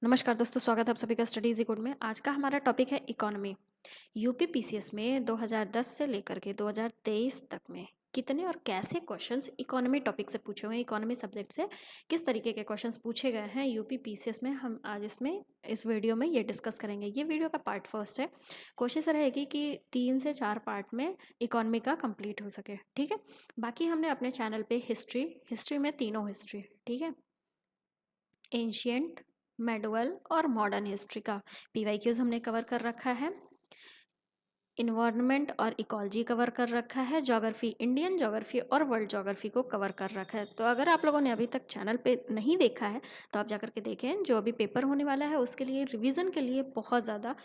नमस्कार दोस्तों, स्वागत है आप सभी का स्टडी इजी कोड में। आज का हमारा टॉपिक है इकोनॉमी। यूपी पीसीएस में 2010 से लेकर के 2023 तक में कितने और कैसे क्वेश्चंस इकोनॉमी टॉपिक से पूछे हुए हैं, इकोनॉमी सब्जेक्ट से किस तरीके के क्वेश्चंस पूछे गए हैं यूपी पीसीएस में, हम आज इस वीडियो में ये डिस्कस करेंगे। ये वीडियो का पार्ट फर्स्ट है। कोशिश रहेगी कि 3 से 4 पार्ट में इकोनॉमी का कंप्लीट हो सके, ठीक है। बाकी हमने अपने चैनल पे हिस्ट्री में तीनों हिस्ट्री, ठीक है, एंशियंट, मेडुअल और मॉडर्न हिस्ट्री का पीवाईक्यूज हमने कवर कर रखा है। इन्वायरमेंट और इकोलॉजी कवर कर रखा है। ज्योग्राफी, इंडियन ज्योग्राफी और वर्ल्ड ज्योग्राफी को कवर कर रखा है। तो अगर आप लोगों ने अभी तक चैनल पे नहीं देखा है तो आप जाकर के देखें। जो अभी पेपर होने वाला है उसके लिए रिवीजन के लिए बहुत ज़्यादा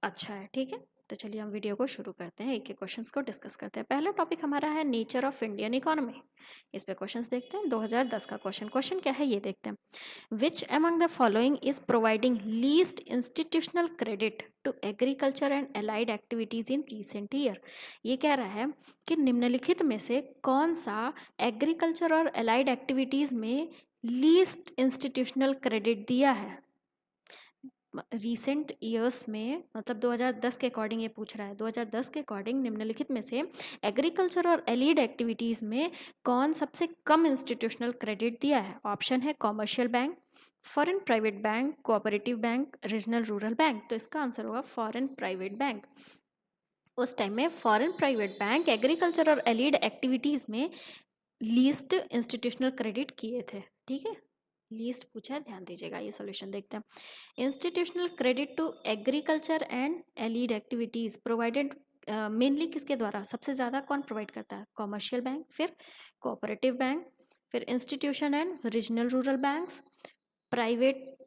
अच्छा है, ठीक है। तो चलिए हम वीडियो को शुरू करते हैं, एक एक क्वेश्चंस को डिस्कस करते हैं। पहला टॉपिक हमारा है नेचर ऑफ इंडियन इकोनॉमी। इस पे क्वेश्चंस देखते हैं। 2010 का क्वेश्चन क्या है ये देखते हैं। Which among the following is providing least institutional credit to agriculture and allied activities in recent year. ये कह रहा है कि निम्नलिखित में से कौन सा एग्रीकल्चर और एलाइड एक्टिविटीज में लीस्ट इंस्टीट्यूशनल क्रेडिट दिया है रिसेंट ईयर्स में, मतलब 2010 के अकॉर्डिंग ये पूछ रहा है। 2010 के अकॉर्डिंग निम्नलिखित में से एग्रीकल्चर और एलिड एक्टिविटीज़ में कौन सबसे कम इंस्टीट्यूशनल क्रेडिट दिया है। ऑप्शन है commercial bank, foreign private bank, cooperative bank, regional rural bank. तो इसका आंसर होगा फॉरेन प्राइवेट बैंक। उस टाइम में फॉरेन प्राइवेट बैंक एग्रीकल्चर और एलिड एक्टिविटीज़ में लीस्ट इंस्टीट्यूशनल क्रेडिट किए थे, ठीक है। लीस्ट पूछा है, ध्यान दीजिएगा। ये सॉल्यूशन देखते हैं। Institutional credit to agriculture and allied activities provided mainly किसके द्वारा, सबसे ज़्यादा कौन प्रोवाइड करता है। कॉमर्शियल बैंक, फिर कोऑपरेटिव बैंक, फिर institution and regional rural banks, private,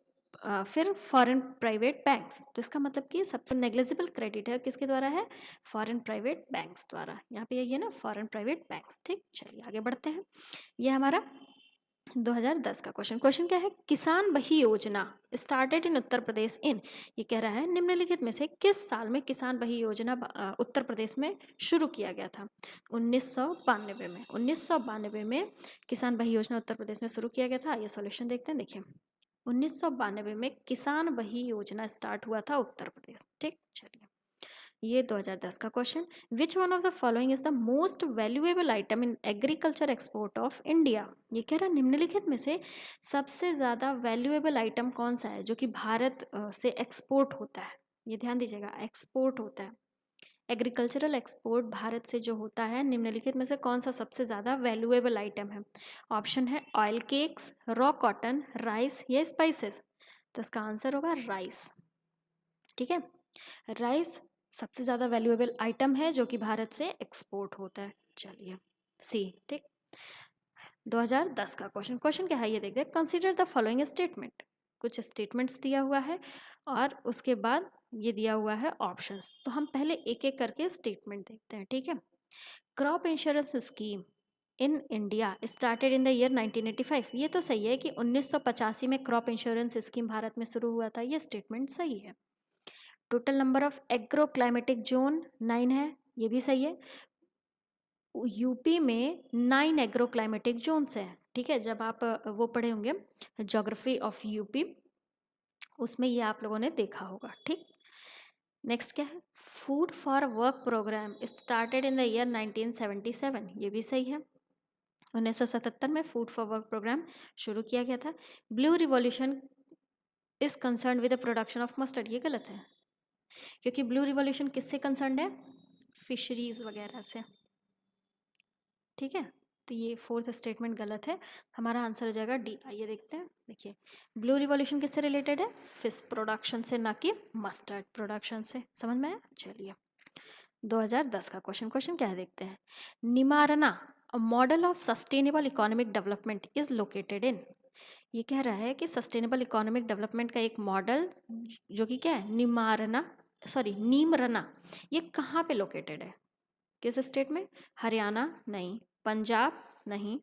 फिर फॉरेन प्राइवेट बैंक्स। तो इसका मतलब कि सबसे नेग्लिजिबल क्रेडिट है किसके द्वारा है, फॉरेन प्राइवेट बैंक्स द्वारा। यहाँ पे ये ना फॉरेन प्राइवेट बैंक्स, ठीक। चलिए आगे बढ़ते हैं। ये हमारा 2010 का क्वेश्चन क्या है। किसान बही योजना स्टार्टेड इन उत्तर प्रदेश इन, ये कह रहा है निम्नलिखित में से किस साल में किसान बही योजना उत्तर प्रदेश में शुरू किया गया था। 1992 में। 1992 में किसान बही योजना उत्तर प्रदेश में शुरू किया गया था। ये सॉल्यूशन देखते हैं। देखिए 1992 में किसान बही योजना स्टार्ट हुआ था उत्तर प्रदेश, ठीक। चलिए ये 2010 का question. Which one of the following is the most valuable item in agriculture export of India. ये कह रहा है निम्नलिखित में से सबसे ज़्यादा वैल्यूएबल आइटम कौन सा है जो कि भारत से एक्सपोर्ट होता है। ये ध्यान दीजिएगा, एक्सपोर्ट होता है। एग्रीकल्चरल एक्सपोर्ट भारत से जो होता है, निम्नलिखित में से कौन सा सबसे ज़्यादा वैल्यूएबल आइटम है। ऑप्शन है oil cakes, raw cotton, rice या स्पाइसेस। तो इसका आंसर होगा राइस, ठीक है। राइस सबसे ज़्यादा वैल्यूएबल आइटम है जो कि भारत से एक्सपोर्ट होता है। चलिए सी, ठीक। 2010 का क्वेश्चन क्या है ये देखते हैं। Consider the following statement. कुछ स्टेटमेंट्स दिया हुआ है और उसके बाद ये दिया हुआ है ऑप्शंस। तो हम पहले एक एक करके स्टेटमेंट देखते हैं, ठीक है। Crop insurance scheme in India started in the year 1985। ये तो सही है कि 1985 में क्रॉप इंश्योरेंस स्कीम भारत में शुरू हुआ था। ये स्टेटमेंट सही है। Total number of agro climatic zone 9 है, ये भी सही है। यूपी में 9 एग्रो क्लाइमेटिक जोन्स हैं, ठीक है। जब आप वो पढ़े होंगे ज्योग्राफी ऑफ यूपी, उसमें ये आप लोगों ने देखा होगा, ठीक। नेक्स्ट क्या है। Food for work programme started in the year 1977। ये भी सही है। 1977 में फूड फॉर वर्क प्रोग्राम शुरू किया गया था। Blue revolution is concern with the production of mustard. ये गलत है, क्योंकि ब्लू रिवॉल्यूशन किससे कंसर्न है, फिशरीज वगैरह से, ठीक है। तो ये फोर्थ स्टेटमेंट गलत है। हमारा आंसर हो जाएगा डी। आइए देखते हैं। देखिए ब्लू रिवॉल्यूशन किससे रिलेटेड है, फिश प्रोडक्शन से, ना कि मस्टर्ड प्रोडक्शन से। समझ में आया। चलिए 2010 का क्वेश्चन क्या है देखते हैं। Neemrana model of sustainable economic development is located in. ये कह रहा है कि सस्टेनेबल इकोनॉमिक डेवलपमेंट का एक मॉडल जो कि क्या है, नीमरना, ये कहाँ पे लोकेटेड है, किस स्टेट में। हरियाणा नहीं, पंजाब नहीं,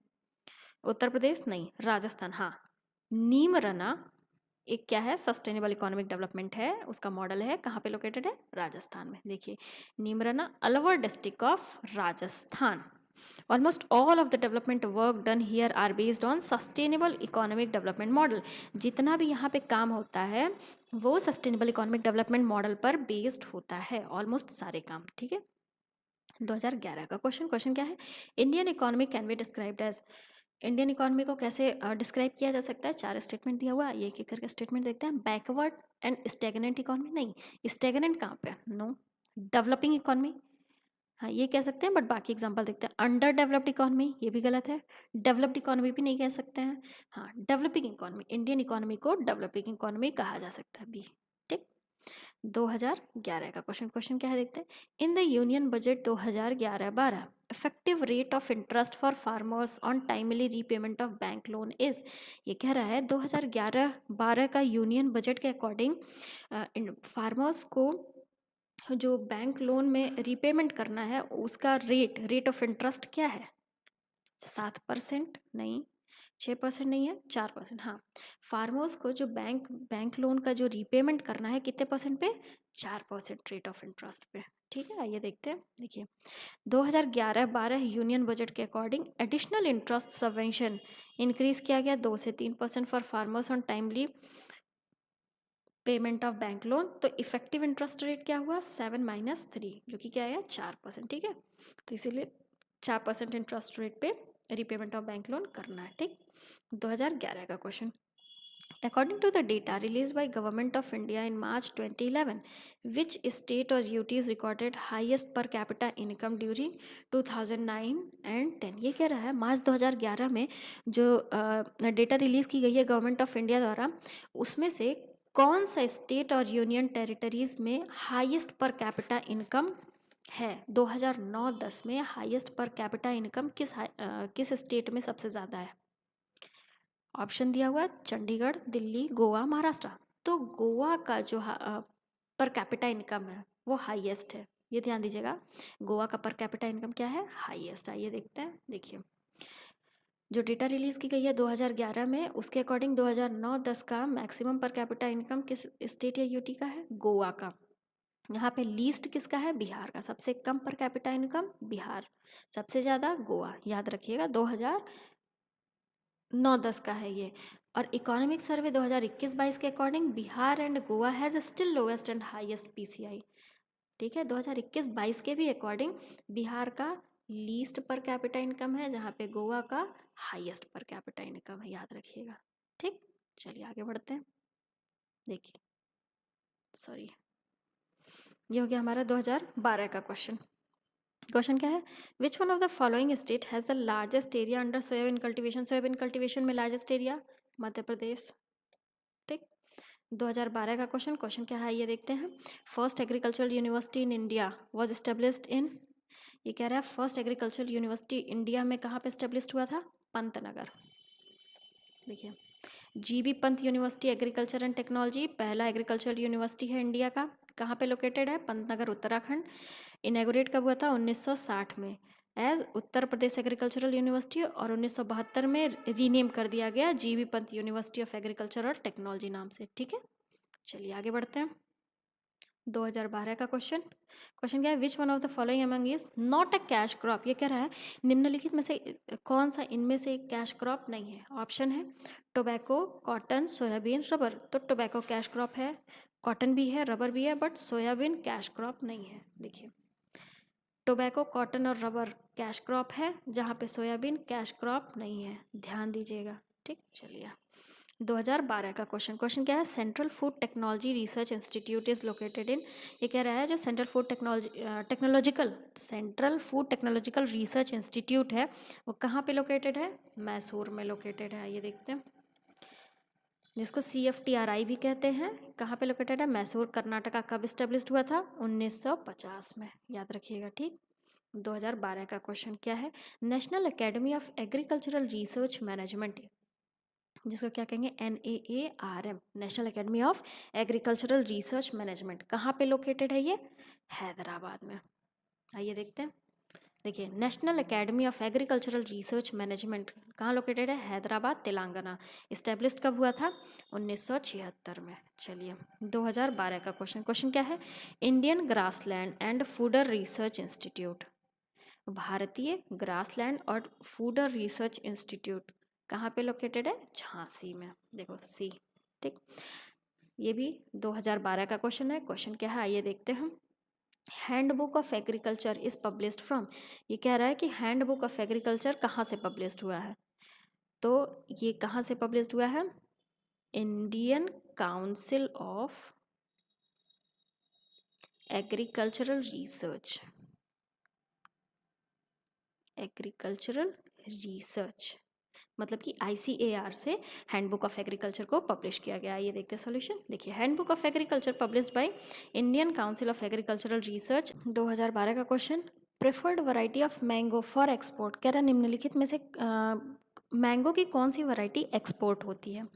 उत्तर प्रदेश नहीं, राजस्थान। हाँ, नीमरना एक क्या है, सस्टेनेबल इकोनॉमिक डेवलपमेंट है, उसका मॉडल है। कहाँ पे लोकेटेड है, राजस्थान में। देखिए Neemrana Alwar district of Rajasthan, almost all of the development work done here are based on sustainable economic development model. जितना भी यहाँ पे काम होता है वो सस्टेनेबल इकोनॉमिक डेवलपमेंट मॉडल पर बेस्ड होता है, ऑलमोस्ट सारे काम। ठीक है, 2011 का क्वेश्चन क्या है? Indian economy can be described as, Indian economy को कैसे डिस्क्राइब किया जा सकता है? 4 स्टेटमेंट दिया हुआ है, ये एक करके स्टेटमेंट देखते हैं। बैकवर्ड एंड स्टेगनेंट इकोनॉमी, नहीं, स्टेगनेंट कहाँ पे? नो। डेवलपिंग इकोनॉमी, हाँ ये कह सकते हैं, बट बाकी एग्जांपल देखते हैं। अंडर डेवलप्ड इकोनॉमी, ये भी गलत है। डेवलप्ड इकोनॉमी भी नहीं कह सकते हैं। हाँ, डेवलपिंग इकोनॉमी, इंडियन इकोनॉमी को डेवलपिंग इकोनॉमी कहा जा सकता है, बी। ठीक, 2011 का क्वेश्चन क्या है देखते हैं। In the union budget 2011-12 effective rate of interest for farmers on timely repayment of bank loan is, ये कह रहा है 2011-12 का यूनियन बजट के अकॉर्डिंग फार्मर्स को जो बैंक लोन में रीपेमेंट करना है उसका रेट ऑफ इंटरेस्ट क्या है? 7%? नहीं। 6% नहीं है, 4%। हाँ, फार्मर्स को जो बैंक लोन का जो रीपेमेंट करना है कितने परसेंट पे? 4% रेट ऑफ इंटरेस्ट पे। ठीक है, आइए देखते हैं। देखिए, 2011-12 यूनियन बजट के according additional interest subvention increase किया गया 2 से 3% for farmers on timely payment of bank loan. तो इफेक्टिव इंटरेस्ट रेट क्या हुआ? 7-3, जो कि क्या है? 4%। ठीक है, तो इसीलिए 4% इंटरेस्ट रेट पे रीपेमेंट ऑफ बैंक लोन करना है। ठीक, 2011 का question. According to the data released by Government of India in March 2011, which state or UTs recorded highest per capita income during 2009 and 10? ये कह रहा है मार्च 2011 में जो डेटा रिलीज़ की गई है गवर्नमेंट ऑफ इंडिया द्वारा, उसमें से कौन सा स्टेट और यूनियन टेरिटरीज में हाईएस्ट पर कैपिटा इनकम है? 2009-10 में हाईएस्ट पर कैपिटा इनकम किस स्टेट में सबसे ज़्यादा है? ऑप्शन दिया हुआ है चंडीगढ़, दिल्ली, गोवा, महाराष्ट्र। तो गोवा का जो पर कैपिटा इनकम है वो हाईएस्ट है, ये ध्यान दीजिएगा। गोवा का पर कैपिटा इनकम क्या है? हाईएस्ट। आइए देखते हैं। देखिए, जो डेटा रिलीज़ की गई है 2011 में, उसके अकॉर्डिंग 2009-10 का मैक्सिमम पर कैपिटा इनकम किस स्टेट या यूटी का है? गोवा का। यहाँ पे लीस्ट किसका है? बिहार का। सबसे कम पर कैपिटा इनकम बिहार, सबसे ज़्यादा गोवा। याद रखिएगा, 2009-10 का है ये। और इकोनॉमिक सर्वे 2021-22 के according Bihar and Goa has still lowest and highest PCI. ठीक है, 2021-22 के भी अकॉर्डिंग बिहार का लीस्ट पर कैपिटा इनकम है, जहाँ पे गोवा का हाईएस्ट पर कैपिटा इनकम है, याद रखिएगा। ठीक, चलिए आगे बढ़ते हैं। देखिए, सॉरी, ये हो गया हमारा 2012 का क्वेश्चन। क्वेश्चन क्या है? Which one of the following state has the largest area under soybean cultivation? Soybean cultivation में लार्जेस्ट एरिया मध्य प्रदेश। ठीक, 2012 का क्वेश्चन क्या है ये देखते हैं। First agricultural university in India was established in, ये कह रहा है फर्स्ट एग्रीकल्चरल यूनिवर्सिटी इंडिया में कहाँ पे एस्टेब्लिश्ड हुआ था? पंतनगर। देखिए, GB Pant university agriculture and technology पहला एग्रीकल्चरल यूनिवर्सिटी है इंडिया का, कहाँ पे लोकेटेड है? पंतनगर, उत्तराखंड। इनैगोरेट कब हुआ था? 1960 में as Uttar Pradesh agricultural university, और 1972 में रीनेम कर दिया गया GB Pant university of agriculture और टेक्नोलॉजी नाम से। ठीक है, चलिए आगे बढ़ते हैं। 2012 का क्वेश्चन क्या है? Which one of the following among is not a cash crop? ये कह रहा है निम्नलिखित में से कौन सा इनमें से एक कैश क्रॉप नहीं है? ऑप्शन है टोबैको, कॉटन, सोयाबीन, रबर। तो टोबैको कैश क्रॉप है, कॉटन भी है, रबर भी है, बट सोयाबीन कैश क्रॉप नहीं है। देखिए, टोबैको, कॉटन और रबर कैश क्रॉप है, जहाँ पे सोयाबीन कैश क्रॉप नहीं है, ध्यान दीजिएगा। ठीक, चलिए 2012 का क्वेश्चन क्या है? Central food technology research institute is located in, ये कह रहा है जो central food technological research institute है वो कहाँ पे लोकेटेड है? मैसूर में लोकेटेड है। ये देखते हैं, जिसको CFTRI भी कहते हैं, कहाँ पे लोकेटेड है? मैसूर, कर्नाटका। कब इस्टेब्लिश्ड हुआ था? 1950 में, याद रखिएगा। ठीक, 2012 का क्वेश्चन क्या है? National academy of agricultural research management, जिसको क्या कहेंगे? NAARM, national academy of agricultural research management, कहाँ पे लोकेटेड है ये? हैदराबाद में। आइए देखते हैं। देखिए, national academy of agricultural research management कहाँ लोकेटेड है? हैदराबाद, तेलंगाना। इस्टेब्लिश्ड कब हुआ था? 1976 में। चलिए 2012 का क्वेश्चन क्या है? Indian grassland and fodder research institute भारतीय ग्रासलैंड और फूड और रिसर्च इंस्टीट्यूट कहाँ पे लोकेटेड है? झांसी में। देखो सी। ठीक, ये भी 2012 का क्वेश्चन है। क्वेश्चन क्या है आइए देखते हैं। Handbook of agriculture is published from, ये कह रहा है कि हैंडबुक ऑफ एग्रीकल्चर कहाँ से पब्लिश्ड हुआ है, तो ये कहाँ से पब्लिश्ड हुआ है? Indian council of agricultural research, agricultural research मतलब कि ICAR से हैंडबुक ऑफ एग्रीकल्चर को पब्लिश किया गया। ये देखते हैं सॉल्यूशन। देखिए, handbook of agriculture published by Indian council of agricultural research. 2012 का question, preferred variety of mango for export, कह रहा निम्नलिखित में से मैंगो की कौन सी वैरायटी एक्सपोर्ट होती है?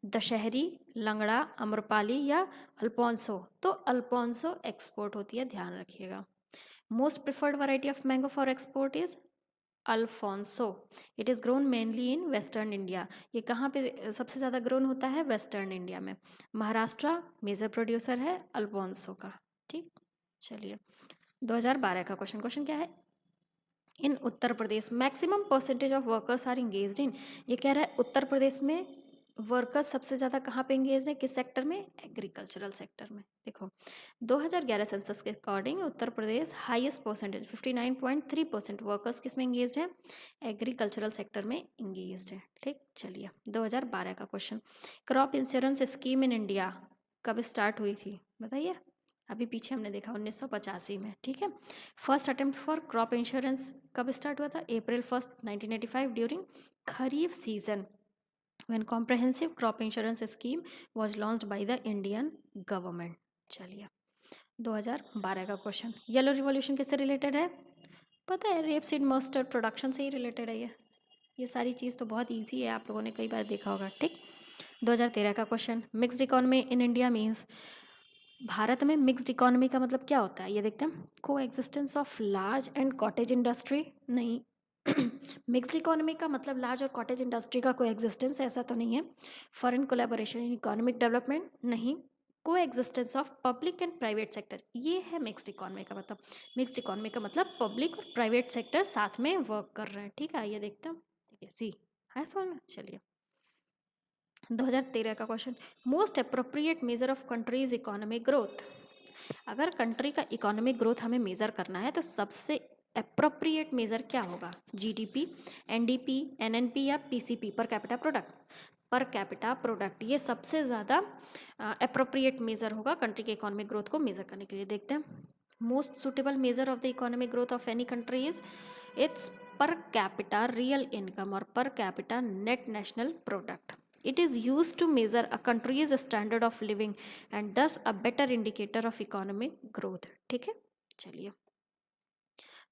दशहरी, लंगड़ा, अम्रपाली या अल्फोंसो? तो अल्फोंसो एक्सपोर्ट होती है, ध्यान रखिएगा। Most preferred variety of mango for export is Alfonso. It is grown mainly in western India. ये कहाँ पे सबसे ज़्यादा ग्रोन होता है? वेस्टर्न इंडिया में। महाराष्ट्र मेजर प्रोड्यूसर है अल्फोंसो का। ठीक, चलिए 2012 का क्वेश्चन क्या है? In Uttar Pradesh maximum percentage of workers are engaged in, ये कह रहा है उत्तर प्रदेश में वर्कर्स सबसे ज़्यादा कहाँ पे इंगेज है? किस सेक्टर में? एग्रीकल्चरल सेक्टर में। देखो 2011 सेंसस के according Uttar Pradesh highest percentage 59.3% workers किस में इंगेज है? एग्रीकल्चरल सेक्टर में इंगेज है। ठीक, चलिए 2012 का question, crop insurance scheme in India कब स्टार्ट हुई थी बताइए? अभी पीछे हमने देखा 1985 में। ठीक है, first attempt for crop insurance कब स्टार्ट हुआ था? April 1, 1985 during kharif season when comprehensive crop insurance scheme was launched by the Indian government। चलिए 2012 का क्वेश्चन, येलो रिवॉल्यूशन किससे रिलेटेड है? पता है, रेप सीड मस्टर्ड प्रोडक्शन से ही रिलेटेड है ये सारी चीज़ तो बहुत इजी है, आप लोगों ने कई बार देखा होगा। ठीक, 2013 का question, mixed economy in India means, Bharat में मिक्स्ड इकोनॉमी का मतलब क्या होता है ये देखते हैं। को existence of large and cottage industry, नहीं मिक्स्ड इकोनॉमी का मतलब लार्ज और कॉटेज इंडस्ट्री का को एग्जिस्टेंस, ऐसा तो नहीं है। Foreign collaboration in economic development, नहीं। को existence of public and private sector, ये है मिक्स्ड इकोनॉमी का मतलब। मिक्स्ड इकोनॉमी का मतलब पब्लिक और प्राइवेट सेक्टर साथ में वर्क कर रहे हैं। ठीक है, ये देखते हैं। ठीक है, सी है समझ में। चलिए 2013 का question, most appropriate measure of countries economic growth, अगर कंट्री का इकोनॉमिक ग्रोथ हमें मेजर करना है तो सबसे अप्रोप्रिएट मेजर क्या होगा? GDP, NDP, NNP या PCP, per capita product? Per capita product, ये सबसे ज़्यादा अप्रोप्रिएट मेजर होगा कंट्री के इकोनॉमिक ग्रोथ को मेजर करने के लिए। देखते हैं, most suitable measure of the economic growth of any country is its per capita real income और per capita net national product. It is used to measure a country's standard of living and thus a better indicator of economic growth। ठीक है, चलिए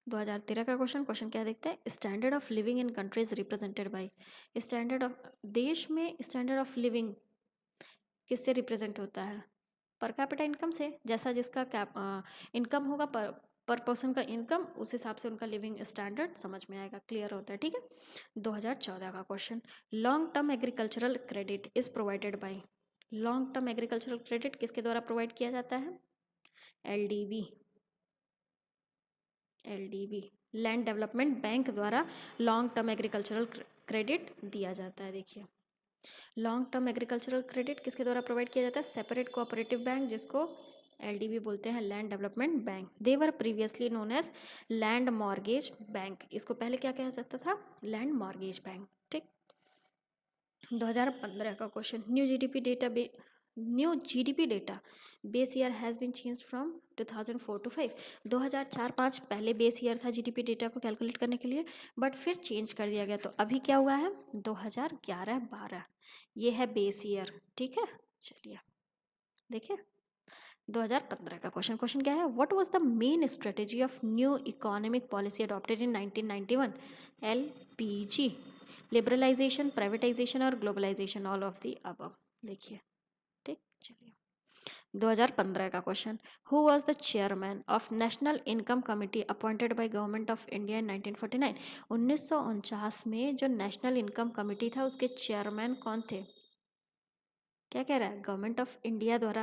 2013 का question क्या देखते हैं? Standard of living in countries represented by, standard of, देश में standard of living किससे रिप्रेजेंट होता है? पर कैपिटा इनकम से। जैसा जिसका इनकम होगा पर पर्सन का इनकम, उस हिसाब से उनका लिविंग स्टैंडर्ड समझ में आएगा, क्लियर होता है। ठीक है, 2014 का question, long term agricultural credit is provided by, long term agricultural credit किसके द्वारा प्रोवाइड किया जाता है? LDB, लैंड डेवलपमेंट बैंक द्वारा लॉन्ग टर्म एग्रीकल्चरल क्रेडिट दिया जाता है। देखिए, लॉन्ग टर्म एग्रीकल्चरल क्रेडिट किसके द्वारा प्रोवाइड किया जाता है? सेपरेट कोऑपरेटिव बैंक, जिसको LDB बोलते हैं, land development bank. They were previously known as land mortgage bank, इसको पहले क्या कहा जाता था? Land mortgage bank. ठीक, 2015 का question, new GDP data base year has been change from 2004 to 5, 2004-5 पहले बेस ईयर था जीडीपी डेटा को कैलकुलेट करने के लिए, बट फिर चेंज कर दिया गया, तो अभी क्या हुआ है? 2011-12, ये है बेस ईयर। ठीक है, चलिए देखिए 2015 का क्वेश्चन क्या है? What was the main strategy of new economic policy adopted in 1991? LPG, liberalisation, privatisation और globalisation, all of the above. देखिए, ठीक, चलिए 2015 का question, who was the chairman of national income committee appointed by government of India in 1949? 1949 में जो national income committee था उसके chairman कौन थे? क्या कह रहा है? गवर्नमेंट ऑफ इंडिया द्वारा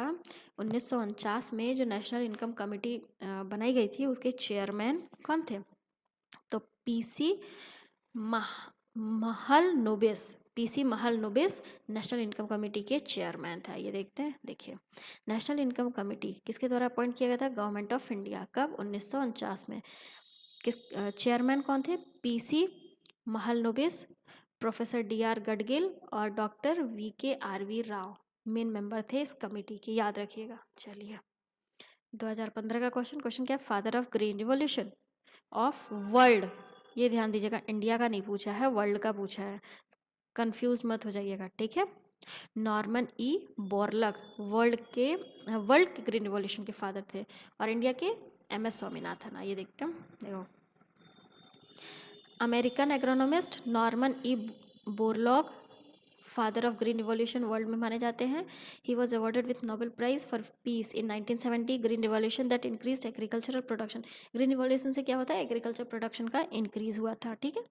1949 में जो नेशनल इनकम कमेटी बनाई गई थी उसके चेयरमैन कौन थे? तो PC Mahalanobis, PC Mahalanobis national income committee के चेयरमैन था। ये देखते हैं, देखिए नेशनल इनकम कमेटी किसके द्वारा अपॉइंट किया गया था? Government of India. कब? 1949 में। किस चेयरमैन कौन थे? PC Mahalanobis, professor DR Gadgil और doctor VK RV Rao main member थे इस कमेटी के, याद रखिएगा। चलिए 2015 का क्वेश्चन क्या है? Father of green revolution of world, ये ध्यान दीजिएगा, इंडिया का नहीं पूछा है, वर्ल्ड का पूछा है, कंफ्यूज मत हो जाइएगा, ठीक है। नॉर्मन ई बोरलग वर्ल्ड के ग्रीन रिवॉल्यूशन के फादर थे, और इंडिया के एमएस स्वामीनाथन। आइए देखते हैं, देखो American agronomist Norman E Borlaug father of green revolution world में माने जाते हैं। He was awarded with Nobel prize for peace in 1970। Green revolution that increased agricultural production, green revolution से क्या होता है? एग्रीकल्चर प्रोडक्शन का इंक्रीज हुआ था, ठीक है।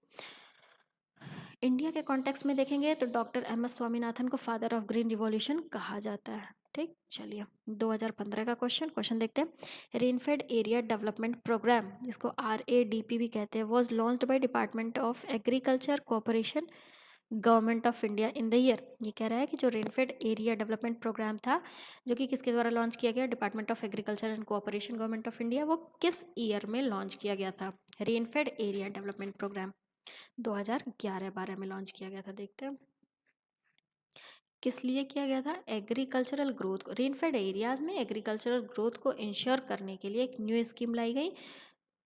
इंडिया के कॉन्टेक्स्ट में देखेंगे तो डॉक्टर एम एस स्वामीनाथन को फादर ऑफ ग्रीन रिवॉल्यूशन कहा जाता है, ठीक। चलिए 2015 का क्वेश्चन देखते हैं। रेनफेड एरिया डेवलपमेंट प्रोग्राम, जिसको RADP भी कहते हैं, was launched by department of agriculture cooperation government of India in the year. ये कह रहा है कि जो रेनफेड एरिया डेवलपमेंट प्रोग्राम था, जो कि किसके द्वारा लॉन्च किया गया? Department of agriculture and cooperation government of India. वो किस ईयर में लॉन्च किया गया था? रेनफेड एरिया डेवलपमेंट प्रोग्राम 2011-12 में लॉन्च किया गया था। देखते हैं किस लिए किया गया था? एग्रीकल्चरल ग्रोथ को, रेनफेड एरियाज में एग्रीकल्चरल ग्रोथ को इंश्योर करने के लिए एक न्यू स्कीम लाई गई।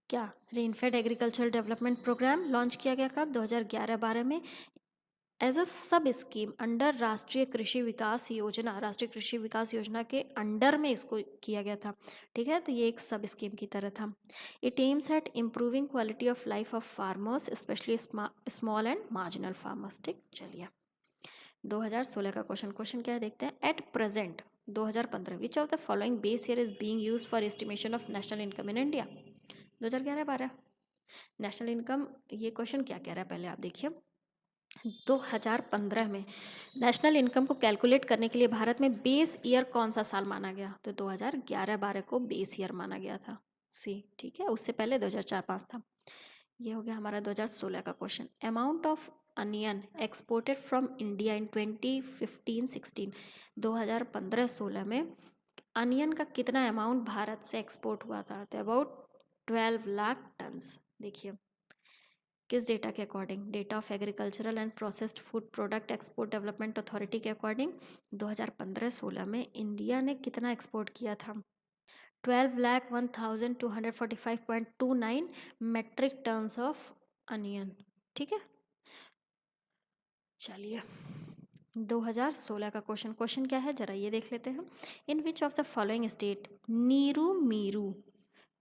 क्या? Rainfed agricultural development programme launch किया गया कब? 2011-12 में एज अ सब स्कीम अंडर राष्ट्रीय कृषि विकास योजना। राष्ट्रीय कृषि विकास योजना के अंडर में इसको किया गया था, ठीक है। तो ये एक सब स्कीम की तरह था। It aims at improving quality of life of farmers, specially small and marginal farmers, ठीक। चलिए 2016 का क्वेश्चन क्या है? देखते हैं। At present 2015 which of the following base year is being used for estimation of national income in India? 2011-12 national income, ये question क्या कह रहा है पहले आप देखिए। 2015 में नेशनल इनकम को कैलकुलेट करने के लिए भारत में बेस ईयर कौन सा साल माना गया? तो 2011-12 को बेस ईयर माना गया था, सी, ठीक है। उससे पहले 2004-5 था। ये हो गया हमारा 2016 का question. Amount of onion exported from India in 2015-16, 2015-16 में अनियन का कितना अमाउंट भारत से एक्सपोर्ट हुआ था? तो अबाउट 12 लाख टन्स। देखिए किस डेटा के according? Data of agricultural and processed food product export development authority के अकॉर्डिंग 2015-16 में इंडिया ने कितना एक्सपोर्ट किया था? 12,01,245.29 मेट्रिक टन्स ऑफ अनियन, ठीक है। चलिए 2016 का क्वेश्चन क्या है जरा ये देख लेते हैं। In which of the following state Neeru Meeru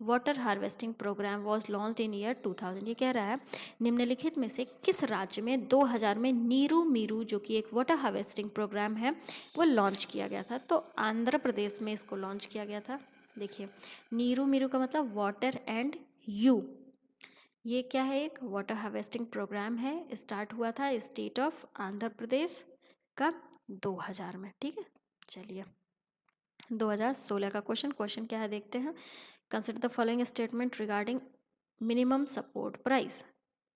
water harvesting programme was launched in year 2000? ये कह रहा है निम्नलिखित में से किस राज्य में 2000 में नीरू मीरू, जो कि एक वाटर हार्वेस्टिंग प्रोग्राम है, वो लॉन्च किया गया था? तो आंध्र प्रदेश में इसको लॉन्च किया गया था। देखिए नीरू मीरू का मतलब वाटर एंड यू, ये क्या है? एक वाटर हार्वेस्टिंग प्रोग्राम है, स्टार्ट हुआ था स्टेट ऑफ आंध्र प्रदेश का 2000 में, ठीक है। चलिए 2016 का क्वेश्चन क्या है देखते हैं। Consider the following statement regarding minimum support price,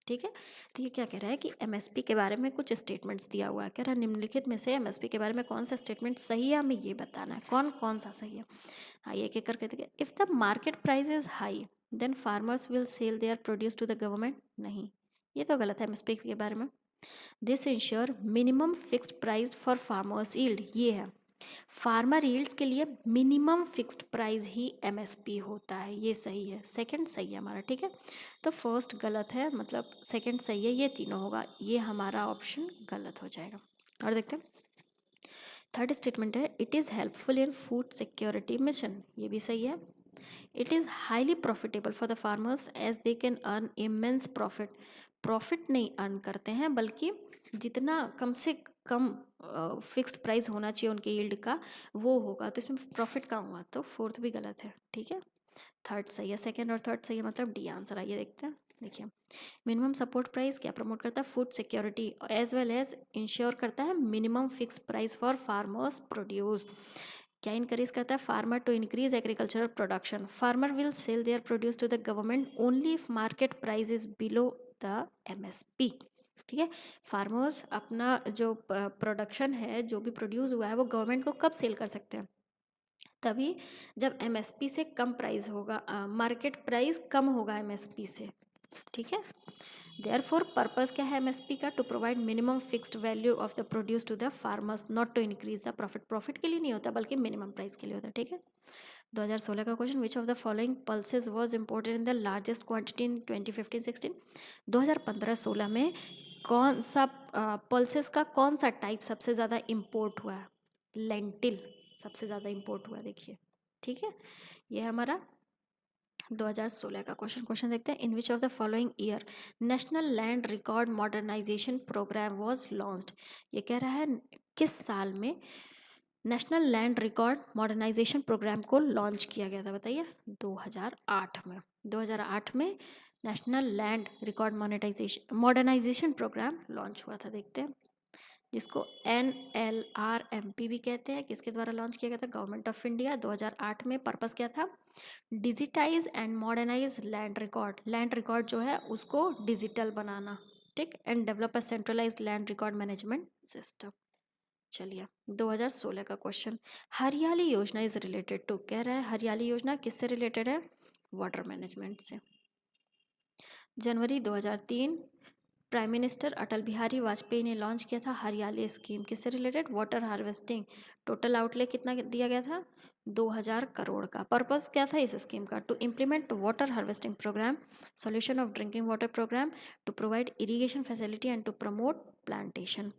ठीक है। तो ये क्या कह रहा है कि एमएसपी के बारे में कुछ स्टेटमेंट्स दिया हुआ है। कह रहा है निम्नलिखित में से एमएसपी के बारे में कौन सा स्टेटमेंट सही है, हमें ये बताना है कौन कौन सा सही है। हाँ एक एक करके देखिए। If the market price is high then farmers will sell their produce to the government, नहीं, ये तो गलत है एमएसपी के बारे में। This ensure minimum fixed price for farmers yield, ये है फार्मर यील्ड्स के लिए मिनिमम फिक्स्ड प्राइस ही एमएसपी होता है, ये सही है। सेकंड सही है हमारा, ठीक है। तो फर्स्ट गलत है, मतलब सेकंड सही है, ये तीनों होगा, ये हमारा ऑप्शन गलत हो जाएगा। और देखते हैं थर्ड स्टेटमेंट है it is helpful in food security mission, ये भी सही है। It is highly profitable for the farmers as they can earn immense profit, profit नहीं अर्न करते हैं बल्कि जितना कम से कम फिक्स्ड प्राइस होना चाहिए उनके यील्ड का वो होगा, तो इसमें प्रॉफिट कम हुआ, तो फोर्थ भी गलत है, ठीक है। थर्ड सही है, सेकंड और थर्ड सही है, मतलब डी आंसर। आइए देखते हैं। देखिए मिनिमम सपोर्ट प्राइस क्या प्रमोट करता है? Food security as well as ensure करता है minimum fix price for farmers produce. क्या इंक्रीज करता है? Farmer to increase agricultural production, farmer will sell their produce to the government only if market price is below the MSP। ठीक है, farmers अपना जो production है, जो भी प्रोड्यूस हुआ है, वो गवर्नमेंट को कब सेल कर सकते हैं? तभी जब MSP से कम प्राइस होगा, मार्केट प्राइस कम होगा MSP से। ठीक है, देयरफॉर पर्पस क्या है MSP का? To provide minimum fixed value of the produce to the farmers, not to increase the profit. Profit के लिए नहीं होता बल्कि मिनिमम प्राइस के लिए होता है। ठीक है, 2016 का question, which of the following pulses was imported in the largest quantity in 2015-16? 2015-16 में कौन सा पल्सेस का कौन सा टाइप सबसे ज़्यादा इम्पोर्ट हुआ है? लेंटिल सबसे ज़्यादा इम्पोर्ट हुआ, देखिए। ठीक है, ये हमारा 2016 का क्वेश्चन देखते हैं। In which of the following year national land record modernisation programme was launched? ये कह रहा है किस साल में national land record modernisation programme को लॉन्च किया गया था? बताइए। 2008 में। 2008 में national land record modernisation programme launch हुआ था। देखते हैं, जिसको NLRMP भी कहते हैं। किसके द्वारा लॉन्च किया गया था? Government of India. 2008 में। पर्पस क्या था? Digitise and modernise land record. Land record जो है उसको डिजिटल बनाना। ठीक, and develop a centralise land record management system. चलिए, 2016 का क्वेश्चन, हरियाली योजना इज रिलेटेड टू? कह रहा है हरियाली योजना किससे रिलेटेड है? वाटर मैनेजमेंट से। जनवरी 2003 प्राइम मिनिस्टर अटल बिहारी वाजपेयी ने लॉन्च किया था हरियाली स्कीम। किससे related? Water harvesting. Total outlay कितना दिया गया था? 2000 करोड़ का। पर्पस क्या था इस स्कीम का? To implement water harvesting programme, solution of drinking water programme, to provide irrigation facility and to promote plantation.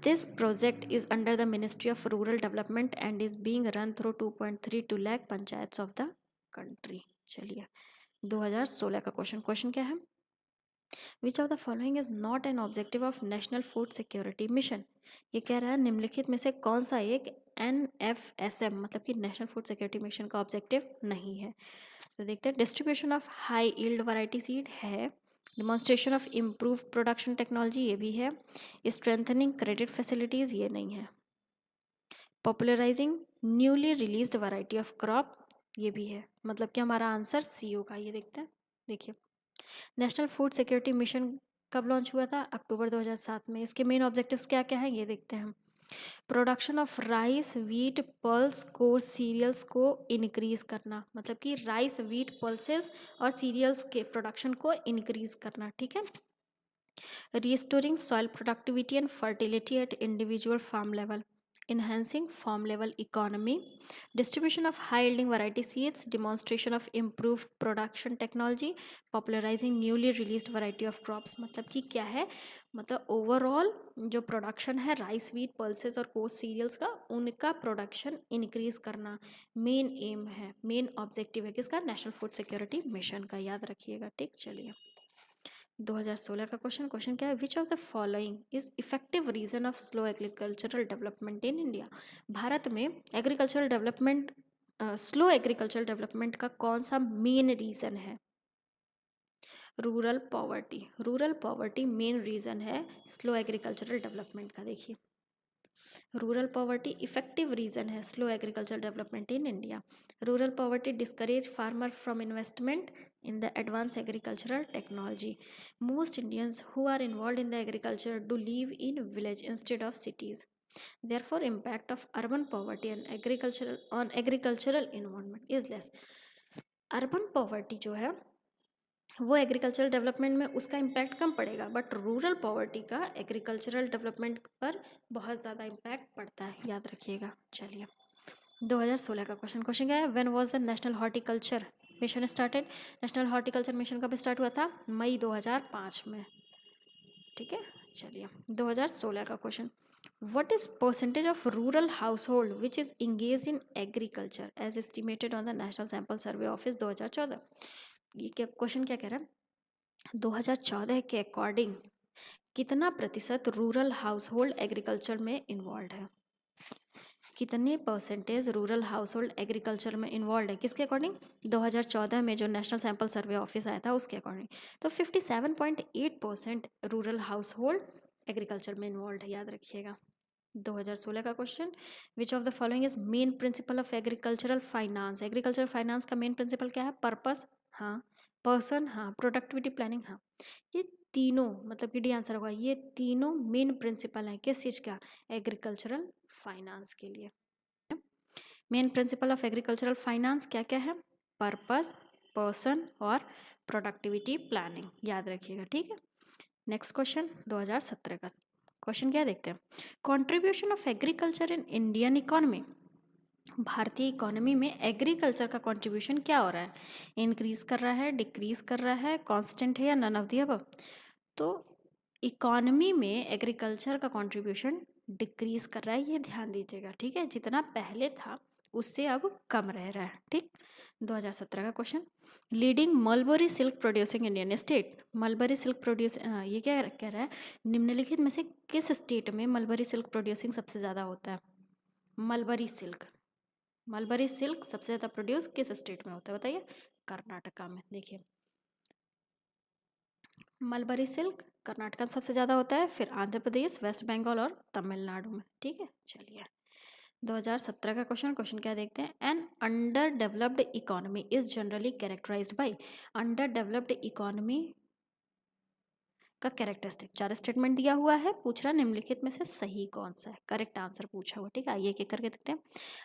This project is under the Ministry of Rural Development and is being run through 2.32 lakh panchayats of the country। चलिए, 2016 का question क्या है? Which of the following is not an objective of National Food Security Mission? ये कह रहा है निम्नलिखित में से कौन सा एक NFSM मतलब कि नेशनल फूड सिक्योरिटी मिशन का ऑब्जेक्टिव नहीं है? तो देखते हैं, distribution of high yield variety seed है, demonstration of improve production technology ये भी है, स्ट्रेंथनिंग क्रेडिट फैसिलिटीज़ ये नहीं है, popularising newly released variety of crop ये भी है। मतलब कि हमारा आंसर सी होगा। ये देखते हैं, देखिए, नेशनल फूड सिक्योरिटी मिशन कब लॉन्च हुआ था? अक्टूबर 2007 में। इसके मेन ऑब्जेक्टिव्स क्या क्या है ये देखते हैं हम। Production of rice, wheat, pulse, coarse cereals को इंक्रीज करना, मतलब कि राइस, वीट, पल्सेस और सीरियल्स के प्रोडक्शन को इंक्रीज करना। ठीक है, restoring soil productivity and fertility at individual farm level, enhancing farm level economy, distribution of high yielding variety seeds, demonstration of improved production technology, popularizing newly released variety of crops। मतलब कि क्या है? मतलब overall जो production है rice, wheat, pulses और course serials का, उनका प्रोडक्शन इंक्रीज करना मेन एम है, मेन ऑब्जेक्टिव है किसका? नेशनल फूड सिक्योरिटी मिशन का। याद रखिएगा। ठीक, चलिए, 2016 का क्वेश्चन क्या है? Which of the following is effective reason of slow agricultural development in India? Bharat में agricultural development, slow agricultural development का कौन सा मेन रीजन है? Rural poverty. Rural poverty main reason है स्लो एग्रीकल्चरल डेवलपमेंट का। देखिए, रूरल पॉवर्टी इफेक्टिव रीजन है slow agricultural development in India. Rural poverty discourage farmer from investment in the advanced agricultural technology. Most Indians who are involved in the agriculture do live in village instead of cities. Therefore, impact of urban poverty and agricultural environment is less. Urban poverty जो है वो agricultural development में उसका impact कम पड़ेगा, but rural poverty का agricultural development पर बहुत ज़्यादा इम्पैक्ट पड़ता है। याद रखिएगा। चलिए, 2016 का क्वेश्चन क्या है? When was the national horticulture mission started? National horticulture mission कब स्टार्ट हुआ था? मई 2005 में। ठीक है, चलिए, 2016 का question, what is percentage of rural household which is engage in agriculture as estimated on the national sample survey office 2014? ये क्या क्वेश्चन क्या कह रहा है? 2014 के अकॉर्डिंग कितना प्रतिशत रूरल हाउस होल्ड एग्रीकल्चर में इन्वॉल्व है? कितने percentage rural house hold agriculture में इन्वॉल्व है? किसके अकॉर्डिंग? 2014 में जो नेशनल सैंपल सर्वे ऑफिस आया था उसके अकॉर्डिंग। तो 57.8% रूरल हाउस होल्ड एग्रीकल्चर में इन्वॉल्व है। याद रखिएगा। 2016 का question, which of the following is main principle of agricultural finance? Agricultural finance का मेन प्रिंसिपल क्या है? पर्पस हाँ, पर्सन हाँ, प्रोडक्टिविटी प्लानिंग हाँ। ये तीनों मतलब कि डी आंसर होगा, ये तीनों मेन प्रिंसिपल हैं किस चीज़ का, एग्रीकल्चरल फाइनेंस के लिए। Main principle of agricultural finance क्या क्या है, पर्पस, पर्सन और प्रोडक्टिविटी प्लानिंग, याद रखिएगा, ठीक है। नेक्स्ट क्वेश्चन 2017 का क्वेश्चन क्या देखते हैं, contribution of agriculture in Indian economy, भारतीय इकोनॉमी में एग्रीकल्चर का कंट्रीब्यूशन क्या हो रहा है, इंक्रीज कर रहा है, डिक्रीज कर रहा है, कांस्टेंट है या नन ऑफ द अबव। तो इकोनॉमी में एग्रीकल्चर का कंट्रीब्यूशन डिक्रीज कर रहा है, ये ध्यान दीजिएगा, ठीक है, जितना पहले था उससे अब कम रह रहा है, ठीक। 2017 का question, leading mulberry silk producing Indian state, mulberry silk produce ये क्या कह रहा है, निम्नलिखित में से किस स्टेट में मलबरी सिल्क प्रोड्यूसिंग सबसे ज़्यादा होता है, मलबरी सिल्क, मलबरी सिल्क सबसे ज़्यादा प्रोड्यूस किस स्टेट में होता है बताइए, कर्नाटका में। देखिए मलबरी सिल्क कर्नाटका में सबसे ज़्यादा होता है, फिर आंध्र प्रदेश, वेस्ट बंगाल और तमिलनाडु में, ठीक है। चलिए 2017 का क्वेश्चन क्या देखते हैं, an under developed economy is generally characterised by, under developed economy का कैरेक्टरिस्टिक, 4 स्टेटमेंट दिया हुआ है, पूछ रहा निम्नलिखित में से सही कौन सा है, करेक्ट आंसर पूछा हुआ, ठीक है। आइए एक करके देखते हैं।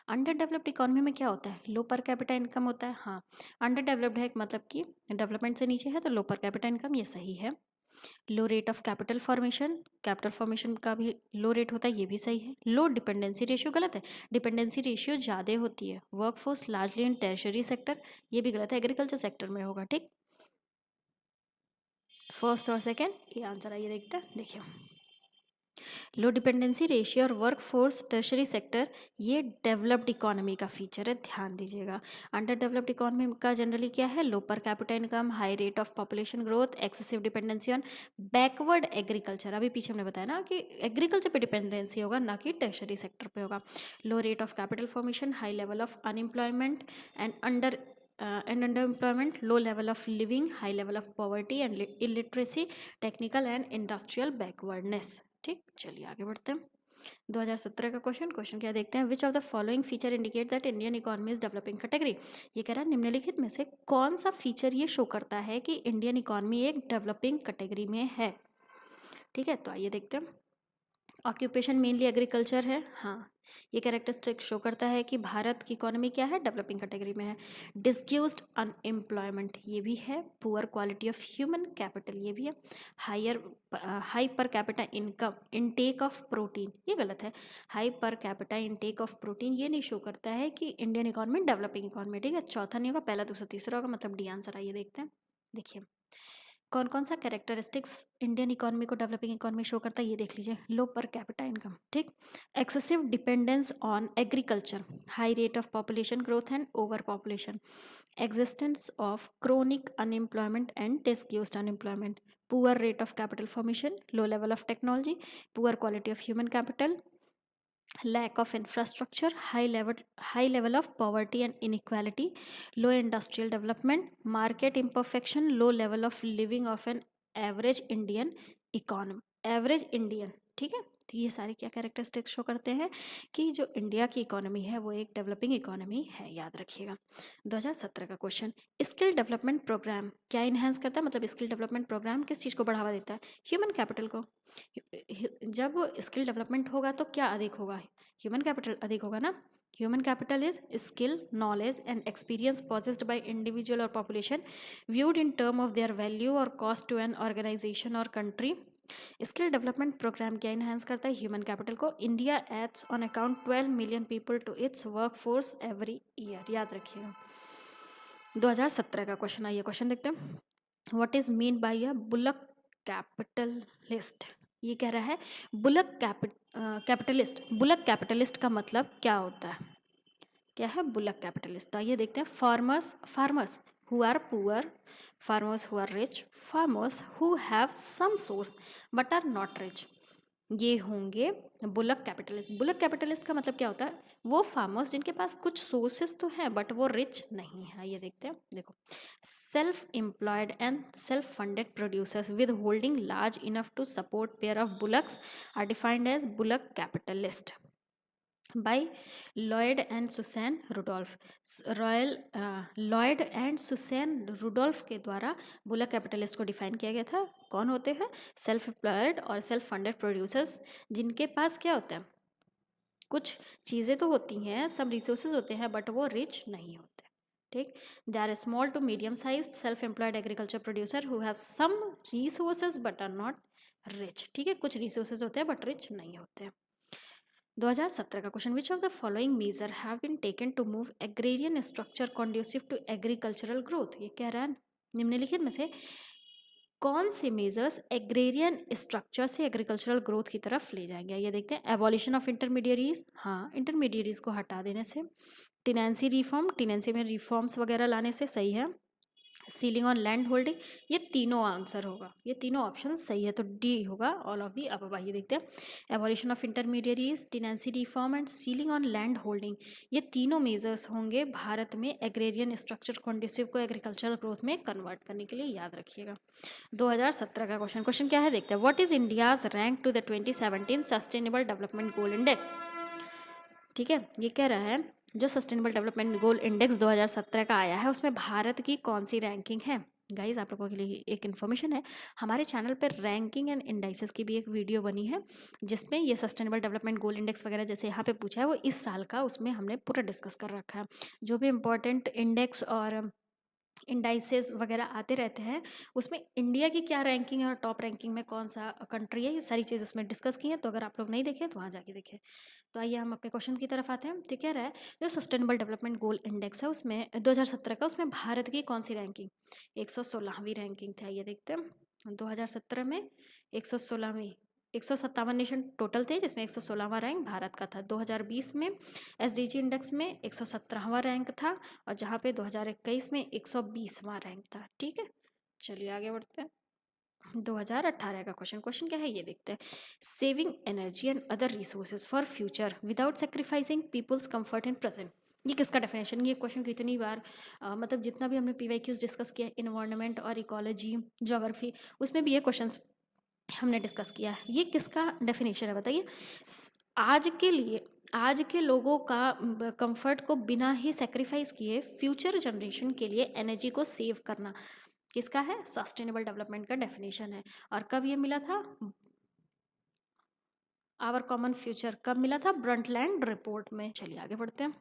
अंडर डेवलप्ड इकोनॉमी में क्या होता है, लो पर कैपिटा इनकम होता है, हाँ। अंडर डेवलप्ड है मतलब कि डेवलपमेंट से नीचे है, तो लो पर कैपिटा इनकम, ये सही है। लो रेट ऑफ कैपिटल फॉर्मेशन का भी लो रेट होता है, ये भी सही है। लो डिपेंडेंसी रेशियो गलत है, डिपेंडेंसी रेशियो ज़्यादा होती है। वर्कफोर्स लार्जली इन टर्शियरी सेक्टर, ये भी गलत है, एग्रीकल्चर सेक्टर में होगा, ठीक। फर्स्ट और सेकेंड ये आंसर आइए देखते हैं। देखिए लो डिपेंडेंसी रेशियो और वर्कफोर्स टर्शरी सेक्टर ये डेवलप्ड इकोनॉमी का फीचर है, ध्यान दीजिएगा। अंडर डेवलप्ड इकोनॉमी का जनरली क्या है, low per capita income, high rate of population growth, excessive dependency on backward agriculture, अभी पीछे हमने बताया ना कि एग्रीकल्चर पे डिपेंडेंसी होगा ना कि टर्शरी सेक्टर पे होगा। Low rate of capital formation, high level of unemployment and under employment, low level of living, high level of poverty and illiteracy, technical and industrial backwardness, ठीक। चलिए आगे बढ़ते हैं। 2017 का क्वेश्चन क्या देखते हैं, which of the following feature indicate that Indian economy is developing category, ये कह रहा है निम्नलिखित में से कौन सा फीचर ये शो करता है कि इंडियन इकोनॉमी एक डेवलपिंग कैटेगरी में है, ठीक है। तो आइए देखते हैं। ऑक्यूपेशन मेनली एग्रीकल्चर है, हाँ, ये कैरेक्टरिस्टिक शो करता है कि भारत की इकोनॉमी क्या है, डेवलपिंग कैटेगरी में है। डिस्क्यूज्ड अनएम्प्लॉयमेंट ये भी है। Poor quality of human capital ये भी है। हाई पर capita income, intake of protein ये गलत है। High per capita intake of protein ये नहीं शो करता है कि इंडियन इकोनॉमी डेवलपिंग इकोनॉमी, ठीक है। चौथा नहीं होगा, पहला दूसरा तीसरा होगा, मतलब डी आंसर। आइए देखते हैं। देखिए कौन कौन सा कैरेक्टरिस्टिक्स इंडियन इकोनॉमी को डेवलपिंग इकोनॉमी शो करता है, ये देख लीजिए। लो पर कैपिटा इनकम, ठीक। Excessive dependence on agriculture, high rate of population growth and over population, existence of chronic unemployment and disguised unemployment, poor rate of capital formation, low level of technology, poor quality of human capital, lack of infrastructure, high level of poverty and inequality, low industrial development, market imperfection, low level of living of an average Indian economy, average Indian, ठीक है। तो ये सारे क्या characteristics show करते हैं कि जो इंडिया की इकोनॉमी है वो एक डेवलपिंग इकोनॉमी है, याद रखिएगा। 2017 का क्वेश्चन, स्किल डेवलपमेंट प्रोग्राम क्या इन्हेंस करता है, मतलब स्किल डेवलपमेंट प्रोग्राम किस चीज़ को बढ़ावा देता है, ह्यूमन कैपिटल को। जब स्किल डेवलपमेंट होगा तो क्या अधिक होगा, ह्यूमन कैपिटल अधिक होगा ना। Human capital is skill, knowledge and experience possessed by individual or population viewed in term of their value or cost to an organization or country। Skill development programme क्या enhance करता है, human capital को। India adds on account 12 million people to its work force every year, याद रखिएगा। 2017 का question, आइए question देखते हैं। What is mean by a bullock capitalist, ये कह रहा है बुलक कैपिटलिस्ट, बुलक कैपिटलिस्ट का मतलब क्या होता है, क्या है बुलक कैपिटलिस्ट। तो ये देखते हैं। Farmers who are poor, farmers who are rich, farmers who have some source but are not rich, ये होंगे बुलक कैपिटलिस्ट। बुलक कैपिटलिस्ट का मतलब क्या होता है, वो फार्मर्स जिनके पास कुछ सोर्सेस तो हैं बट वो रिच नहीं है। ये देखते हैं, देखो self employed and self funded producers with holding large enough to support pair of bullocks are defined as bullock capitalist. By Lloyd and Susan Rudolph. Lloyd and Susan Rudolph के द्वारा bullock capitalist को define किया गया था। कौन होते हैं? Self employed और सेल्फ फंडेड प्रोड्यूसर्स, जिनके पास क्या होता है, कुछ चीज़ें तो होती हैं, सब रिसोर्सेज होते हैं, बट वो रिच नहीं होते। ठीक, they are small to medium size self employed agriculture producer who have some resources but are not rich. ठीक है, कुछ रिसोर्सेज होते हैं बट रिच नहीं होते। 2017 का question, which of the following major have been taken to move agrarian structure conducive to agricultural growth. ये कह रहा है निम्नलिखित में से कौन से मेजर्स एग्रेरियन स्ट्रक्चर से एग्रीकल्चरल ग्रोथ की तरफ ले जाएंगे। ये देखते हैं। एबॉलिशन ऑफ इंटरमीडियरीज, हाँ इंटरमीडियरीज को हटा देने से। टेनेंसी रिफॉर्म, टेनेंसी में रिफॉर्म्स वगैरह लाने से सही है। सीलिंग ऑन लैंड होल्डिंग, ये तीनों आंसर होगा, ये तीनों ऑप्शन सही है, तो डी होगा ऑल ऑफ दी अब। आइए देखते हैं। Evolution of intermediaries, tenancy reform and ceiling on land holding, ये तीनों मेजर्स होंगे भारत में एग्रेरियन स्ट्रक्चर कॉन्ड्यूसिव को एग्रीकल्चरल ग्रोथ में कन्वर्ट करने के लिए, याद रखिएगा। 2017 का क्वेश्चन क्या है देखते हैं। What is India's rank to the 2017 sustainable development goal index. ठीक है, ये कह रहा है जो सस्टेनेबल डेवलपमेंट गोल इंडेक्स 2017 का आया है उसमें भारत की कौन सी रैंकिंग है। गाइज आप लोगों के लिए एक इन्फॉर्मेशन है, हमारे चैनल पर रैंकिंग एंड इंडाइसेस की भी एक वीडियो बनी है जिसमें ये सस्टेनेबल डेवलपमेंट गोल इंडेक्स वगैरह जैसे यहाँ पे पूछा है वो इस साल का, उसमें हमने पूरा डिस्कस कर रखा है। जो भी इम्पोर्टेंट इंडेक्स और इंडाइसेस वगैरह आते रहते हैं उसमें इंडिया की क्या रैंकिंग है और टॉप रैंकिंग में कौन सा कंट्री है, ये सारी चीज़ उसमें डिस्कस की है। तो अगर आप लोग नहीं देखें तो वहाँ जाके देखें। तो आइए हम अपने क्वेश्चन की तरफ आते हैं। तो कह रहा है जो सस्टेनेबल डेवलपमेंट गोल इंडेक्स है उसमें 2017 का, उसमें भारत की कौन सी रैंकिंग, 116वीं रैंकिंग थी। आइए देखते हैं। 2017 में 116वीं, 157 नेशन टोटल थे जिसमें 116वां रैंक भारत का था। 2020 में एसडीजी इंडेक्स में 117वां रैंक था और जहाँ पे 2021 में 120वां रैंक था। ठीक है, चलिए आगे बढ़ते हैं। 2018 का क्वेश्चन क्या है ये देखते हैं। Saving energy and other resources for future without sacrificing people's comfort in present, ये किसका डेफिनेशन। ये क्वेश्चन कितनी बार मतलब जितना भी हमने पीवाईक्यूज डिस्कस किया, इन्वायरमेंट और इकोलॉजी, ज्योग्राफी, उसमें भी ये क्वेश्चन हमने डिस्कस किया है। ये किसका डेफिनेशन है बताइए। आज के लिए, आज के लोगों का कंफर्ट को बिना ही सेक्रीफाइस किए फ्यूचर जनरेशन के लिए एनर्जी को सेव करना, किसका है, सस्टेनेबल डेवलपमेंट का डेफिनेशन है। और कब ये मिला था, आवर कॉमन फ्यूचर कब मिला था, ब्रंटलैंड रिपोर्ट में। चलिए आगे बढ़ते हैं।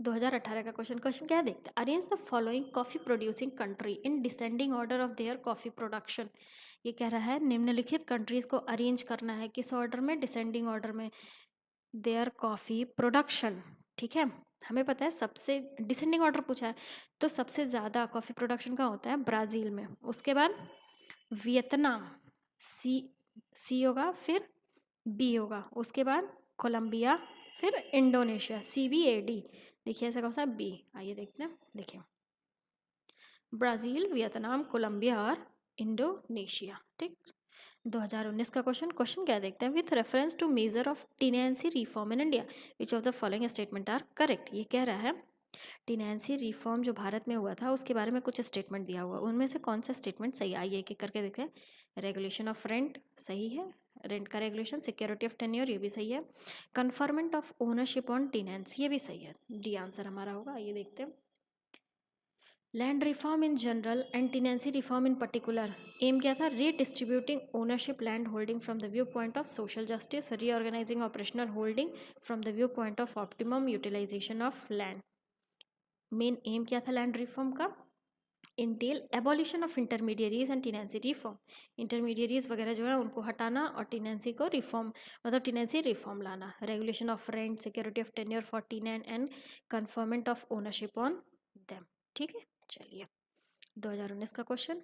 2018 का क्वेश्चन क्या है देखते हैं। Arrange the following coffee producing country in descending order of their coffee production. ये कह रहा है निम्नलिखित कंट्रीज को अरेंज करना है किस ऑर्डर में, डिसेंडिंग ऑर्डर में, देयर कॉफी प्रोडक्शन। ठीक है, हमें पता है सबसे डिसेंडिंग ऑर्डर पूछा है तो सबसे ज़्यादा कॉफ़ी प्रोडक्शन का होता है ब्राज़ील में, उसके बाद वियतनाम, सी होगा, फिर बी होगा, उसके बाद कोलंबिया, फिर इंडोनेशिया, CBAD। देखिए ऐसा कौन सा बी। आइए देखते हैं। देखिए ब्राज़ील, वियतनाम, कोलंबिया और इंडोनेशिया। ठीक, 2019 का क्वेश्चन क्या देखते हैं। With reference to major of tenancy reform in India which of the following statement are correct. ये कह रहा है टेनेंसी रिफॉर्म जो भारत में हुआ था उसके बारे में कुछ स्टेटमेंट दिया हुआ, उनमें से कौन सा स्टेटमेंट सही है। आइए एक एक करके देखते हैं। रेगुलेशन ऑफ रेंट सही है, रेंट का रेगुलेशन। सिक्योरिटी ऑफ टेन्योर ये भी सही है। Conferment of ownership on tenancy ये भी सही है, डी आंसर हमारा होगा। आइए देखते हैं। Land reform in general and tenancy reform in particular aim क्या था, redistributing ownership land holding from the view point of social justice, reorganising operational holding from the view point of optimum utilisation of land. Main aim क्या था land reform का, इंटेल abolition of intermediaries and tenancy reform, intermediaries वगैरह जो है उनको हटाना और टेनेंसी को रिफॉर्म, मतलब टेनेंसी रिफॉर्म लाना। Regulation of rent, security of tenure for tenant and conferment of ownership on them. ठीक है, चलिए 2019 का question.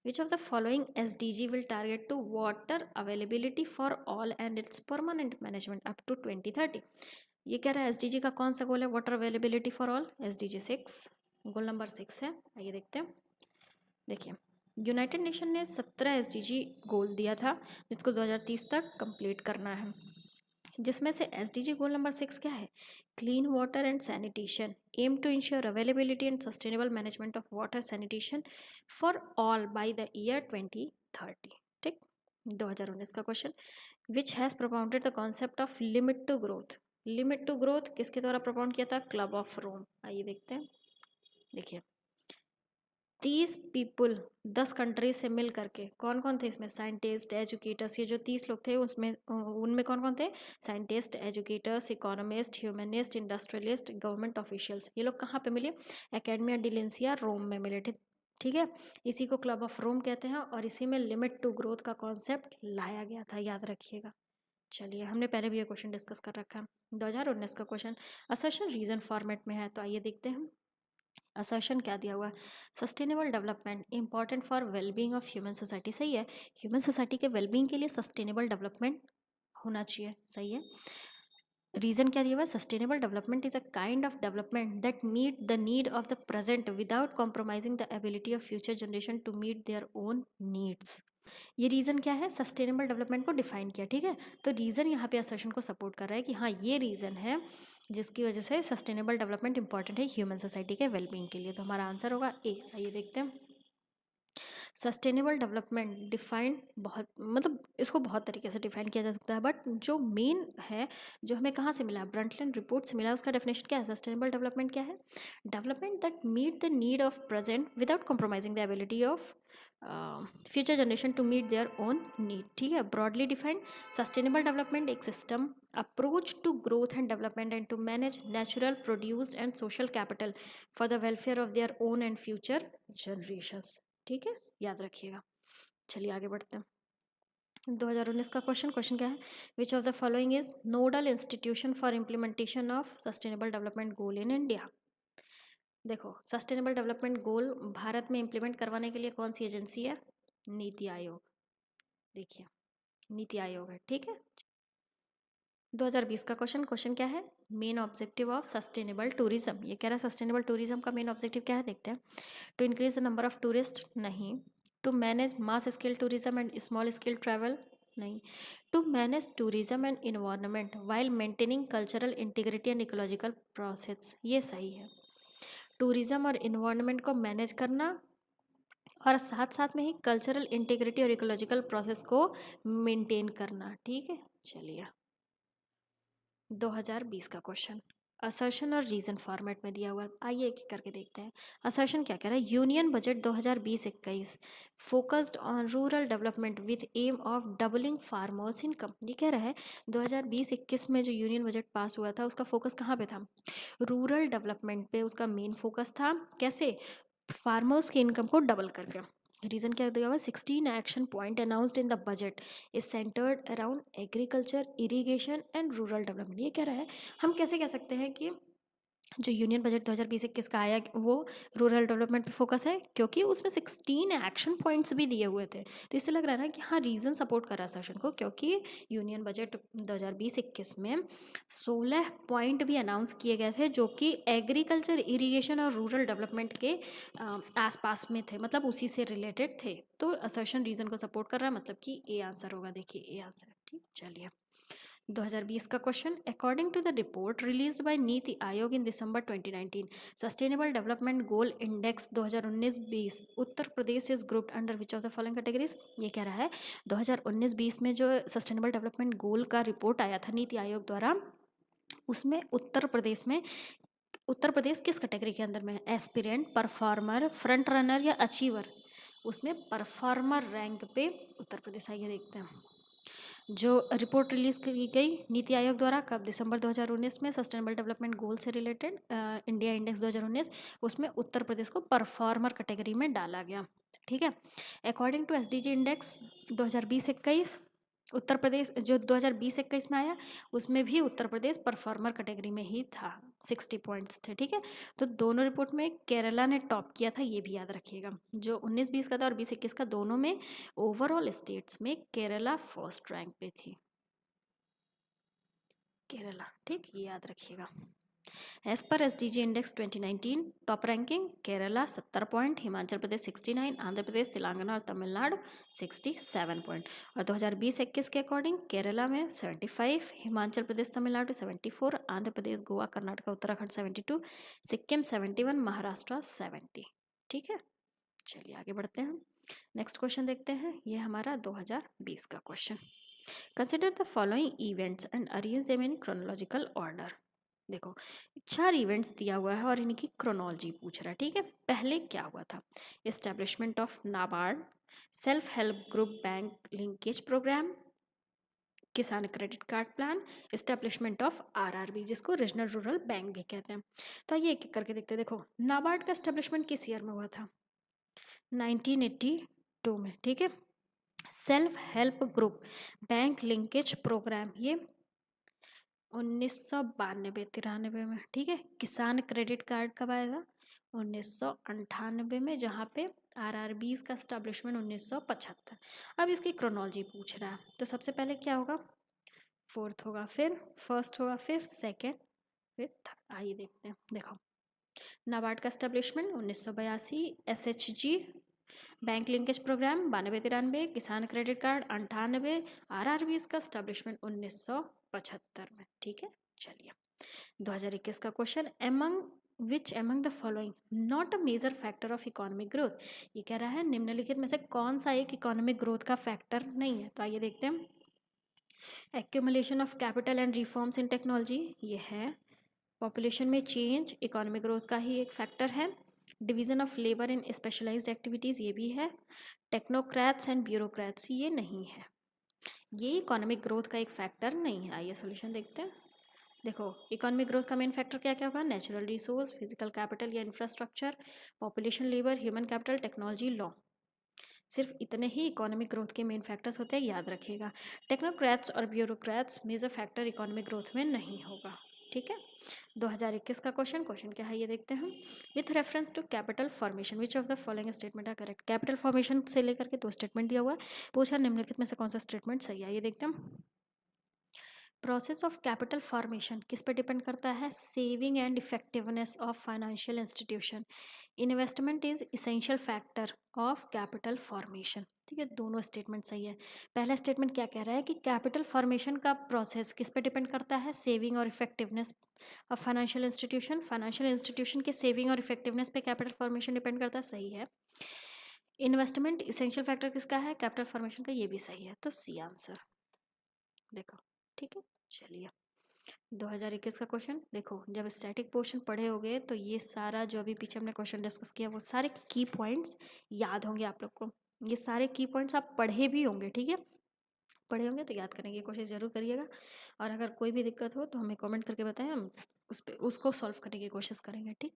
Which of the following SDG will target to water availability for all and its permanent management up to 2030। ये कह रहा है SDG का कौन सा गोल है, water availability for all, SDG 6, goal number 6 है। आइए देखते हैं। देखिए यूनाइटेड नेशन ने 17 SDG गोल दिया था जिसको 2030 तक कंप्लीट करना है, जिसमें से SDG गोल नंबर 6 क्या है, clean water and sanitation, aim to ensure availability and sustainable management of water sanitation for all by the year 2030। ठीक, 2019 का question. Which has propounded the concept of limit to growth. Limit to growth किसके द्वारा propone किया था? Club of Rome. आइए देखते हैं। देखिए 30 पीपुल 10 कंट्रीज से मिल करके, कौन कौन थे इसमें? साइंटिस्ट, एजुकेटर्स, ये जो 30 लोग थे उसमें उनमें कौन कौन थे? Scientist, educators, economist, humanist, industrialist, government officials. ये लोग कहाँ पे मिले? एकेडमिया डिलेंसिया रोम में मिले थे। ठीक है, इसी को क्लब ऑफ रोम कहते हैं और इसी में लिमिट टू ग्रोथ का कॉन्सेप्ट लाया गया था, याद रखिएगा। चलिए, हमने पहले भी ये क्वेश्चन डिस्कस कर रखा है। 2019 का क्वेश्चन असर्शन रीजन फॉर्मेट में है, तो आइए देखते हैं। असर्शन क्या दिया हुआ है? Sustainable development important for wellbeing of human society. सही है, ह्यूमन सोसाइटी के वेलबींग के लिए सस्टेनेबल डेवलपमेंट होना चाहिए। सही है। रीजन क्या दिया हुआ है? Sustainable development is a kind of development that meet the need of the present without compromising the ability of future generation to meet their own needs. ये रीज़न क्या है? सस्टेनेबल डेवलपमेंट को डिफाइन किया। ठीक है, तो रीज़न यहाँ पे असर्शन को सपोर्ट कर रहा है कि हाँ ये रीज़न है जिसकी वजह से सस्टेनेबल डेवलपमेंट इंपॉर्टेंट है ह्यूमन सोसाइटी के वेलबींग के लिए। तो हमारा आंसर होगा ए। आइए देखते हैं। सस्टेनेबल डेवलपमेंट डिफाइन बहुत, मतलब इसको बहुत तरीके से डिफाइन किया जा सकता है, बट जो मेन है, जो हमें कहाँ से मिला? ब्रंटलैंड रिपोर्ट से मिला। उसका डेफिनेशन क्या है? सस्टेनेबल डेवलपमेंट क्या है? Development that meet the need of present without compromising the ability of future generation to meet their own need. ठीक है, ब्रॉडली डिफाइंड सस्टेनेबल डेवलपमेंट एक system approach to growth and development and to manage natural produced and social capital for the welfare of their own and future generations. ठीक है, याद रखिएगा। चलिए आगे बढ़ते हैं। 2019 का क्वेश्चन क्या है? Which of the following is nodal institution for implementation of sustainable development goal in India? देखो, सस्टेनेबल डेवलपमेंट गोल भारत में इम्प्लीमेंट करवाने के लिए कौन सी एजेंसी है? नीति आयोग। देखिए, नीति आयोग है। ठीक है, 2020 का क्वेश्चन क्या है? Main objective of sustainable tourism. ये कह रहा है सस्टेनेबल टूरिज्म का मेन ऑब्जेक्टिव क्या है, देखते हैं। To increase the number of tourist, नहीं। To manage mass scale tourism and small scale travel, नहीं। To manage tourism and environment while maintaining cultural integrity and ecological process, ये सही है। टूरिज्म और इन्वायरमेंट को मैनेज करना और साथ साथ में ही कल्चरल इंटीग्रिटी और इकोलॉजिकल प्रोसेस को मेंटेन करना। ठीक है, चलिए 2020 का क्वेश्चन असर्शन और रीजन फॉर्मेट में दिया हुआ है। आइए एक एक करके देखते हैं। असर्शन क्या कह रहा है? Union budget 2020-21 focused on rural development with aim of doubling farmers income. ये कह रहा है 2020-21 में जो यूनियन बजट पास हुआ था उसका फोकस कहाँ पे था? रूरल डेवलपमेंट पे उसका मेन फोकस था। कैसे? फार्मर्स की इनकम को डबल करके। रीजन क्या दिया हुआ? 16 action point announced in the budget is centred around agriculture, irrigation and rural development. ये कह रहा है, हम कैसे कह सकते हैं कि जो यूनियन बजट 2020-21 का आया वो रूरल डेवलपमेंट पे फोकस है, क्योंकि उसमें 16 एक्शन पॉइंट्स भी दिए हुए थे। तो इससे लग रहा है ना कि हाँ रीज़न सपोर्ट कर रहा है सेशन को, क्योंकि यूनियन बजट 2020-21 में 16 पॉइंट भी अनाउंस किए गए थे जो कि एग्रीकल्चर, इरीगेशन और रूरल डेवलपमेंट के आसपास में थे, मतलब उसी से रिलेटेड थे। तो असर्शन रीज़न को सपोर्ट कर रहा है, मतलब कि ए आंसर होगा। देखिए ए आंसर। ठीक, चलिए 2020 का question according to the report released by NITI Aayog in December 2019 sustainable development goal index 2019-20 Uttar Pradesh is grouped under which of the following categories. ये कह रहा है 2019-20 में जो सस्टेनेबल डेवलपमेंट गोल का रिपोर्ट आया था नीति आयोग द्वारा, उसमें उत्तर प्रदेश किस कैटेगरी के अंदर में है? एस्पिरेंट, परफॉर्मर, फ्रंट रनर या अचीवर? उसमें परफॉर्मर रैंक पे उत्तर प्रदेश। आइए देखते हैं। जो रिपोर्ट रिलीज़ की गई नीति आयोग द्वारा कब? दिसंबर 2019 में सस्टेनेबल डेवलपमेंट गोल से रिलेटेड इंडिया इंडेक्स 2019, उसमें उत्तर प्रदेश को परफॉर्मर कैटेगरी में डाला गया। ठीक है, according to SDG index 2020-21 Uttar Pradesh जो 2020-21 में आया उसमें भी उत्तर प्रदेश परफॉर्मर कैटेगरी में ही था। 60 पॉइंट्स थे। ठीक है, तो दोनों रिपोर्ट में केरला ने टॉप किया था, ये भी याद रखिएगा। जो 19-20 का था और 20-21 का, दोनों में ओवरऑल स्टेट्स में केरला फर्स्ट रैंक पे थी। केरला, ठीक, ये याद रखिएगा। As per SDG index 2019 top ranking Kerala 70 point, Himachal Pradesh 69, Andhra Pradesh, Telangana और तमिलनाडु 67 पॉइंट। और 2020-21 के अकॉर्डिंग केरला में 75, हिमाचल प्रदेश तमिलनाडु 74, आंध्र प्रदेश गोवा कर्नाटक उत्तराखंड 72, सिक्किम 71, महाराष्ट्र 70। ठीक है, चलिए आगे बढ़ते हैं। नेक्स्ट क्वेश्चन देखते हैं। ये हमारा 2020 का question. Consider the following events and arrange them in chronological order. देखो 4 इवेंट्स दिया हुआ है और इनकी क्रोनोलॉजी पूछ रहा है, ठीक है। पहले क्या हुआ था? Establishment of NABARD, self help group bank linkage programme, Kisan credit card plan, establishment of RRB जिसको रीजनल रूरल बैंक भी कहते हैं। तो ये एक एक करके देखते हैं। देखो नाबार्ड का एस्टेब्लिशमेंट किस ईयर में हुआ था? 1982 में, ठीक है। Self help group bank linkage programme ये 1992-93 में, ठीक है। किसान क्रेडिट कार्ड कब आया था? 1998 में, जहाँ पे आरआरबीज का स्टैब्लिशमेंट 1975। अब इसकी क्रोनोलॉजी पूछ रहा है, तो सबसे पहले क्या होगा? फोर्थ होगा, फिर फर्स्ट होगा, फिर सेकेंड, फिर थर्ड। आइए देखते हैं। देखो नाबार्ड का establishment 1982, SHG bank linkage programme 92-93, Kisan credit card 98, RRBs का स्टैब्लिशमेंट 1975 में, ठीक है। चलिए 2021 का question, which among the following not a major factor of economic growth. ये कह रहा है निम्नलिखित में से कौन सा एक इकोनॉमिक ग्रोथ का फैक्टर नहीं है? तो आइए देखते हैं। Accumulation of capital and reforms in technology ये है। पॉपुलेशन में चेंज इकोनॉमिक ग्रोथ का ही एक फैक्टर है। Division of labour in specialised activities ये भी है। टेक्नोक्रेट्स एंड ब्यूरोक्रेट्स ये नहीं है। ये इकोनॉमिक ग्रोथ का एक फैक्टर नहीं है। आइए सॉल्यूशन देखते हैं। देखो इकोनॉमिक ग्रोथ का मेन फैक्टर क्या क्या होगा? नेचुरल रिसोर्स, फिजिकल कैपिटल या infrastructure, population, labour, human capital, technology, law. सिर्फ इतने ही इकोनॉमिक ग्रोथ के मेन फैक्टर्स होते हैं, याद रखिएगा। टेक्नोक्रेट्स और bureaucrats major factor economic growth में नहीं होगा, ठीक है। 2021 का क्वेश्चन क्या है ये देखते हैं हम। With reference to capital formation which of the following statement are correct. Capital formation से लेकर के 2 स्टेटमेंट दिया हुआ है, पूछा निम्नलिखित में से कौन सा स्टेटमेंट सही है, ये देखते हैं हम। प्रोसेस ऑफ कैपिटल फॉर्मेशन किस पे डिपेंड करता है? Saving and effectiveness of financial institution. Investment is essential factor of capital formation, ठीक है। दोनों स्टेटमेंट सही है। पहला स्टेटमेंट क्या कह रहा है कि कैपिटल फॉर्मेशन का प्रोसेस किस पे डिपेंड करता है? सेविंग और effectiveness of financial institution. Financial institution के सेविंग और इफेक्टिवनेस पे कैपिटल फॉर्मेशन डिपेंड करता है, सही है। इन्वेस्टमेंट इसेंशियल फैक्टर किसका है? कैपिटल फॉर्मेशन का, ये भी सही है, तो सी आंसर देखो, ठीक है। चलिए 2021 का क्वेश्चन देखो, जब स्टैटिक पोर्शन पढ़े होगे तो ये सारा जो अभी पीछे हमने क्वेश्चन डिस्कस किया वो सारे की पॉइंट्स याद होंगे आप लोग को। ये सारे की पॉइंट्स आप पढ़े भी होंगे, ठीक है। पढ़े होंगे तो याद करने की कोशिश ज़रूर करिएगा। और अगर कोई भी दिक्कत हो तो हमें कमेंट करके बताएं, हम उसको सॉल्व करने की कोशिश करेंगे, ठीक।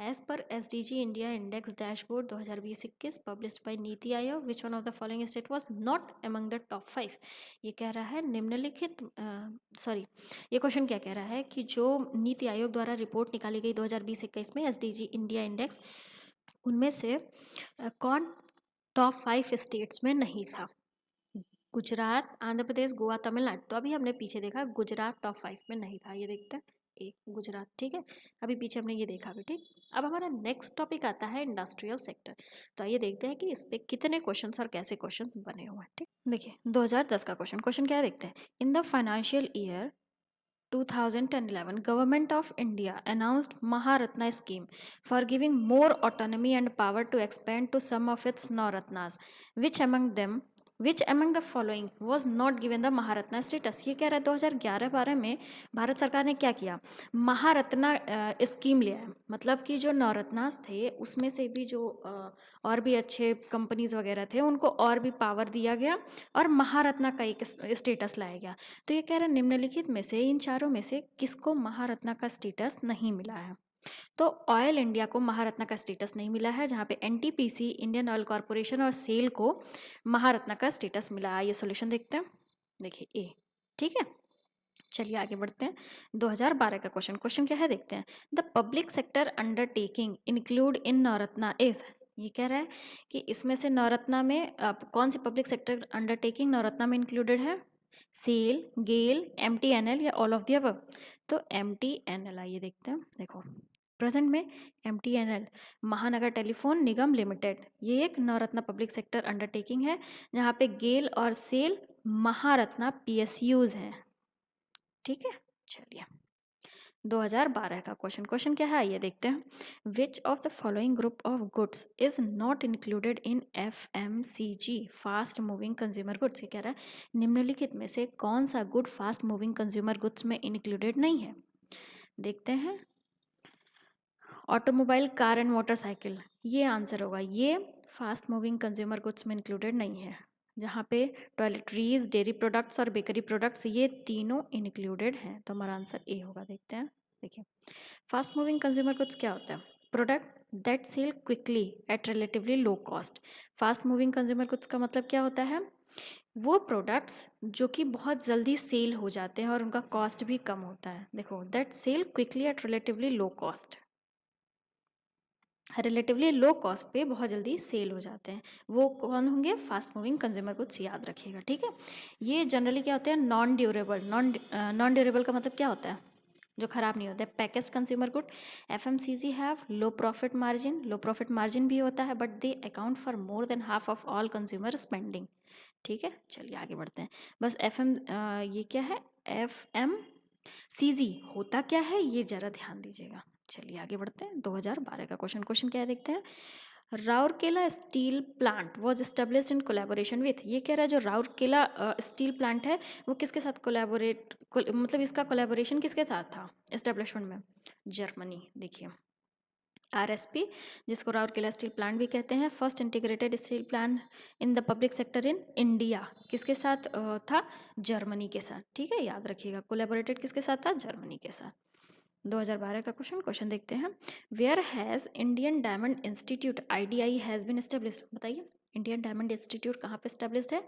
As per SDG India index dashboard 2020-21 published by NITI Aayog, which one of the following state was not among the top 5। ये कह रहा है निम्नलिखित ये क्वेश्चन क्या कह रहा है कि जो नीति आयोग द्वारा रिपोर्ट निकाली गई 2020-21 में SDG इंडिया इंडेक्स, उनमें से कौन टॉप 5 स्टेट्स में नहीं था? गुजरात, आंध्र प्रदेश, गोवा, तमिलनाडु। तो अभी हमने पीछे देखा गुजरात टॉप 5 में नहीं था, ये देखते हैं। ए गुजरात, ठीक है। अभी पीछे हमने ये देखा भी, ठीक। अब हमारा नेक्स्ट टॉपिक आता है इंडस्ट्रियल सेक्टर। तो आइए देखते हैं कि इस पे कितने क्वेश्चंस और कैसे क्वेश्चंस बने हुए हैं, ठीक। देखिए 2010 का क्वेश्चन क्या है देखते हैं। In the financial year 2010-11 government of India announced Maharatna scheme for giving more autonomy and power to expand to some of its Navratnas. Which among the following was not given the Maharatna status. ये कह रहा है 2011-12 में भारत सरकार ने क्या किया? Maharatna scheme लिया है। मतलब कि जो नवरत्नास थे उसमें से भी जो और भी अच्छे कंपनीज वगैरह थे उनको और भी पावर दिया गया और महारत्ना का एक स्टेटस लाया गया। तो ये कह रहा है निम्नलिखित में से इन चारों में से किसको महारत्ना का स्टेटस नहीं मिला है? तो ऑयल इंडिया को महारत्ना का स्टेटस नहीं मिला है, जहाँ पे NTPC इंडियन ऑयल कॉरपोरेशन और सेल को महारत्ना का स्टेटस मिला है। ये सॉल्यूशन देखते हैं। देखिए ए, ठीक है। चलिए आगे बढ़ते हैं। 2012 का क्वेश्चन क्या है देखते हैं। The public sector undertaking include in Navratna is. ये कह रहा है कि इसमें से नवरत्ना में कौन सी पब्लिक सेक्टर अंडरटेकिंग नवरत्ना में इंक्लूडेड है? सेल, गेल, MTNL या ऑल ऑफ द अबव। तो MTNL, आइए देखते हैं। देखो प्रेजेंट में MTNL महानगर टेलीफोन निगम लिमिटेड ये एक नवरत्ना पब्लिक सेक्टर अंडरटेकिंग है, जहाँ पे गेल और सेल महारत्ना PSUs हैं, ठीक है। चलिए 2012 का क्वेश्चन क्या है ये देखते हैं। Which of the following group of goods is not included in FMCG fast moving consumer goods. ये कह रहा है निम्नलिखित में से कौन सा good fast moving consumer goods में इंक्लूडेड नहीं है। देखते हैं, ऑटोमोबाइल, कार एंड मोटरसाइकिल, ये आंसर होगा। ये फास्ट मूविंग कंज्यूमर गुड्स में इंक्लूडेड नहीं है। जहाँ पे टॉयलेटरीज, डेयरी प्रोडक्ट्स और बेकरी प्रोडक्ट्स ये तीनों इंक्लूडेड हैं, तो हमारा आंसर ए होगा। देखते हैं, देखिए फास्ट मूविंग कंज्यूमर गुड्स क्या होता है? Product that sell quickly at relatively low cost. Fast moving consumer goods का मतलब क्या होता है? वो प्रोडक्ट्स जो कि बहुत जल्दी सेल हो जाते हैं और उनका कॉस्ट भी कम होता है। देखो, that sell quickly at relatively low cost, relatively low cost पे बहुत जल्दी सेल हो जाते हैं, वो कौन होंगे? फास्ट मूविंग कंज्यूमर गुड्स, याद रखिएगा, ठीक है। ये जनरली क्या होते हैं? Non durable. नॉन ड्यूरेबल का मतलब क्या होता है? जो खराब नहीं होते। Package consumer good, FMCG have low profit margin, low profit margin भी होता है, but they account for more than half of all consumer spending, ठीक है। चलिए आगे बढ़ते हैं। बस ये क्या है? FMCG होता क्या है ये जरा ध्यान दीजिएगा। चलिए आगे बढ़ते हैं। 2012 का क्वेश्चन क्या है देखते हैं। Rourkela steel plant was established in collaboration with. ये कह रहा है जो राउरकेला स्टील प्लांट है वो किसके साथ मतलब इसका कोलैबोरेशन किसके साथ था एस्टेब्लिशमेंट में? जर्मनी। देखिए, RSP, जिसको राउरकेला स्टील प्लांट भी कहते हैं, first integrated steel plant in the public sector in India, किसके साथ था? जर्मनी के साथ, ठीक है, याद रखिएगा। कोलैबोरेटेड किसके साथ था? जर्मनी के साथ। 2012 का क्वेश्चन देखते हैं। Where has Indian diamond institute IDI has been established. बताइए, इंडियन डायमंड इंस्टीट्यूट कहाँ पे एस्टेब्लिश्ड है?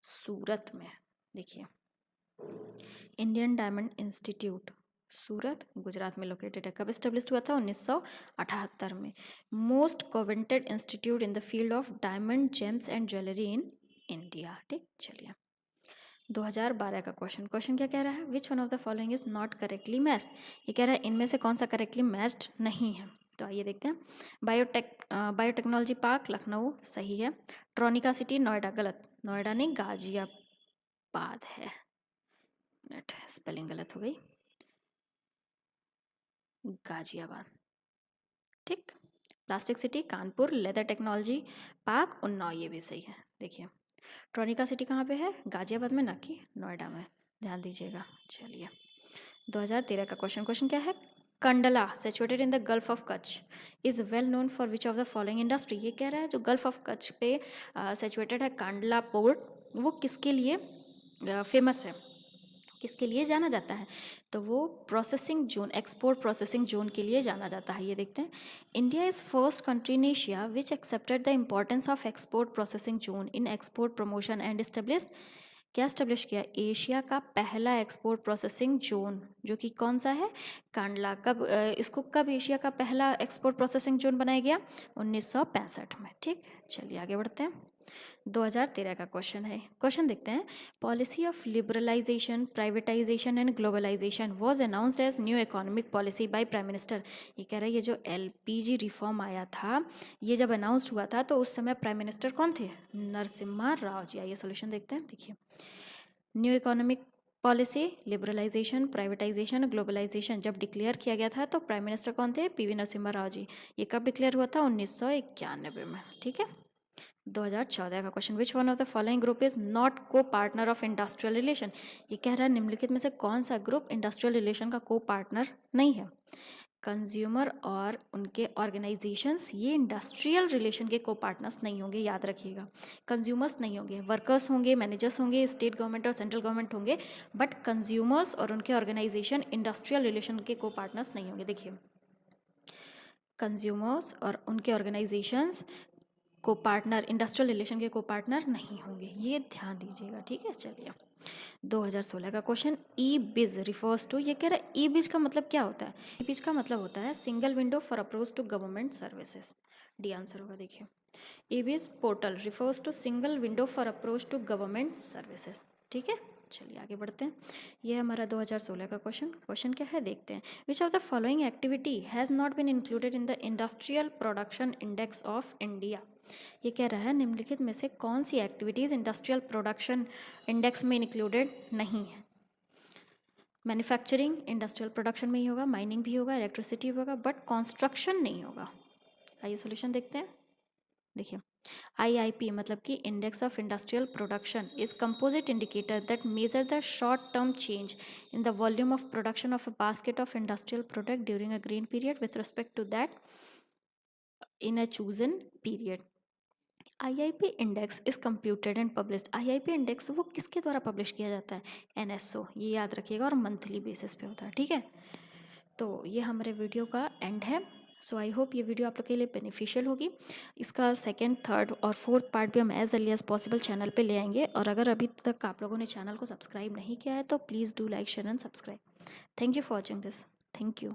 सूरत में। देखिए, Indian diamond institute Surat, Gujarat में लोकेटेड है। कब एस्टेब्लिश्ड हुआ था? 1978 में। Most coveted institute in the field of diamond, gems and jewellery in India, ठीक। चलिए, 2012 का क्वेश्चन क्या कह रहा है? Which one of the following is not correctly matched. ये कह रहा है इनमें से कौन सा करेक्टली मैच्ड नहीं है। तो आइए देखते हैं। बायोटेक्नोलॉजी पार्क लखनऊ सही है। ट्रॉनिका सिटी नोएडा गलत, नोएडा नहीं गाजियाबाद है, स्पेलिंग गलत हो गई, गाजियाबाद, ठीक। Plastic city Kanpur, leather technology park Unnao, ये भी सही है। देखिए, ट्रॉनिका सिटी कहाँ पे है? गाजियाबाद में, ना कि नोएडा में, ध्यान दीजिएगा। चलिए, 2013 का क्वेश्चन क्या है? Kandla situated in the gulf of Kutch is well known for which of the following industry. ये कह रहा है जो गल्फ ऑफ कच्छ पे सिचुएटेड है कांडला पोर्ट, वो किसके लिए फेमस है, किसके लिए जाना जाता है? तो वो processing zone, export processing zone के लिए जाना जाता है। ये देखते हैं। India is first country in Asia which accepted the importance of export processing zone in export promotion and established. क्या एस्टेब्लिश किया? एशिया का पहला एक्सपोर्ट प्रोसेसिंग जोन, जो कि कौन सा है? कांडला। कब इसको कब एशिया का पहला एक्सपोर्ट प्रोसेसिंग जोन बनाया गया? 1965 में, ठीक। चलिए आगे बढ़ते हैं। 2013 का क्वेश्चन देखते हैं। Policy of liberalisation, privatisation and globalisation was announced as new economic policy by prime minister. ये कह रहा है ये जो LPG रिफॉर्म आया था, ये जब अनाउंस हुआ था तो उस समय प्राइम मिनिस्टर कौन थे? नरसिम्हा राव जी। आइए सोल्यूशन देखते हैं। देखिए, new economic policy, liberalisation, privatisation, globalisation जब डिक्लेयर किया गया था तो प्राइम मिनिस्टर कौन थे? PV नरसिम्हा राव जी। ये कब डिक्लेयर हुआ था? 1991 में, ठीक है। 2014 का question. Which one of the following group is not को पार्टनर ऑफ इंडस्ट्रियल रिलेशन। ये कह रहा है निम्नलिखित में से कौन सा ग्रुप इंडस्ट्रियल रिलेशन का को पार्टनर नहीं है? कंज्यूमर और उनके ऑर्गेनाइजेशंस ये इंडस्ट्रियल रिलेशन के को पार्टनर्स नहीं होंगे, याद रखिएगा। कंज्यूमर्स नहीं होंगे, वर्कर्स होंगे, मैनेजर्स होंगे, स्टेट गवर्नमेंट और सेंट्रल गवर्नमेंट होंगे, बट कंज्यूमर्स और उनके ऑर्गेनाइजेशन इंडस्ट्रियल रिलेशन के को पार्टनर्स नहीं होंगे। देखिए, कंज्यूमर्स और उनके ऑर्गेनाइजेशंस को पार्टनर, इंडस्ट्रियल रिलेशन के को पार्टनर नहीं होंगे, ये ध्यान दीजिएगा, ठीक है। चलिए, 2016 का क्वेश्चन। ई-बिज refers to. ये कह रहा है ई-बिज का मतलब क्या होता है? ई-बिज का मतलब होता है single window for approach to government services. D answer होगा। देखिए, e biz portal refers to single window for approach to government services, ठीक है। चलिए आगे बढ़ते हैं। ये हमारा 2016 का क्वेश्चन क्या है देखते हैं। Which of the following activity has not been included in the industrial production index of India. ये कह रहा है निम्नलिखित में से कौन सी एक्टिविटीज़ इंडस्ट्रियल प्रोडक्शन इंडेक्स में इंक्लूडेड नहीं है? मैन्युफैक्चरिंग इंडस्ट्रियल प्रोडक्शन में ही होगा, माइनिंग भी होगा, इलेक्ट्रिसिटी भी होगा, बट कंस्ट्रक्शन नहीं होगा। आइए सॉल्यूशन देखते हैं। देखिए IIP मतलब कि index of industrial production is composite indicator that measure the short term change in the volume of production of a basket of industrial product during a green period with respect to that in a chosen period. IIP index is computed and published. IIP index वो किसके द्वारा publish किया जाता है? NSO, ये याद रखिएगा, और मंथली बेसिस पे होता है, ठीक है। तो ये हमारे वीडियो का एंड है। सो आई होप ये वीडियो आप लोग के लिए बेनिफिशियल होगी। इसका सेकेंड, थर्ड और फोर्थ पार्ट भी हम as early as possible channel पे ले आएंगे। और अगर अभी तक आप लोगों ने चैनल को सब्सक्राइब नहीं किया है तो please do like, share and subscribe. Thank you for watching this. Thank you.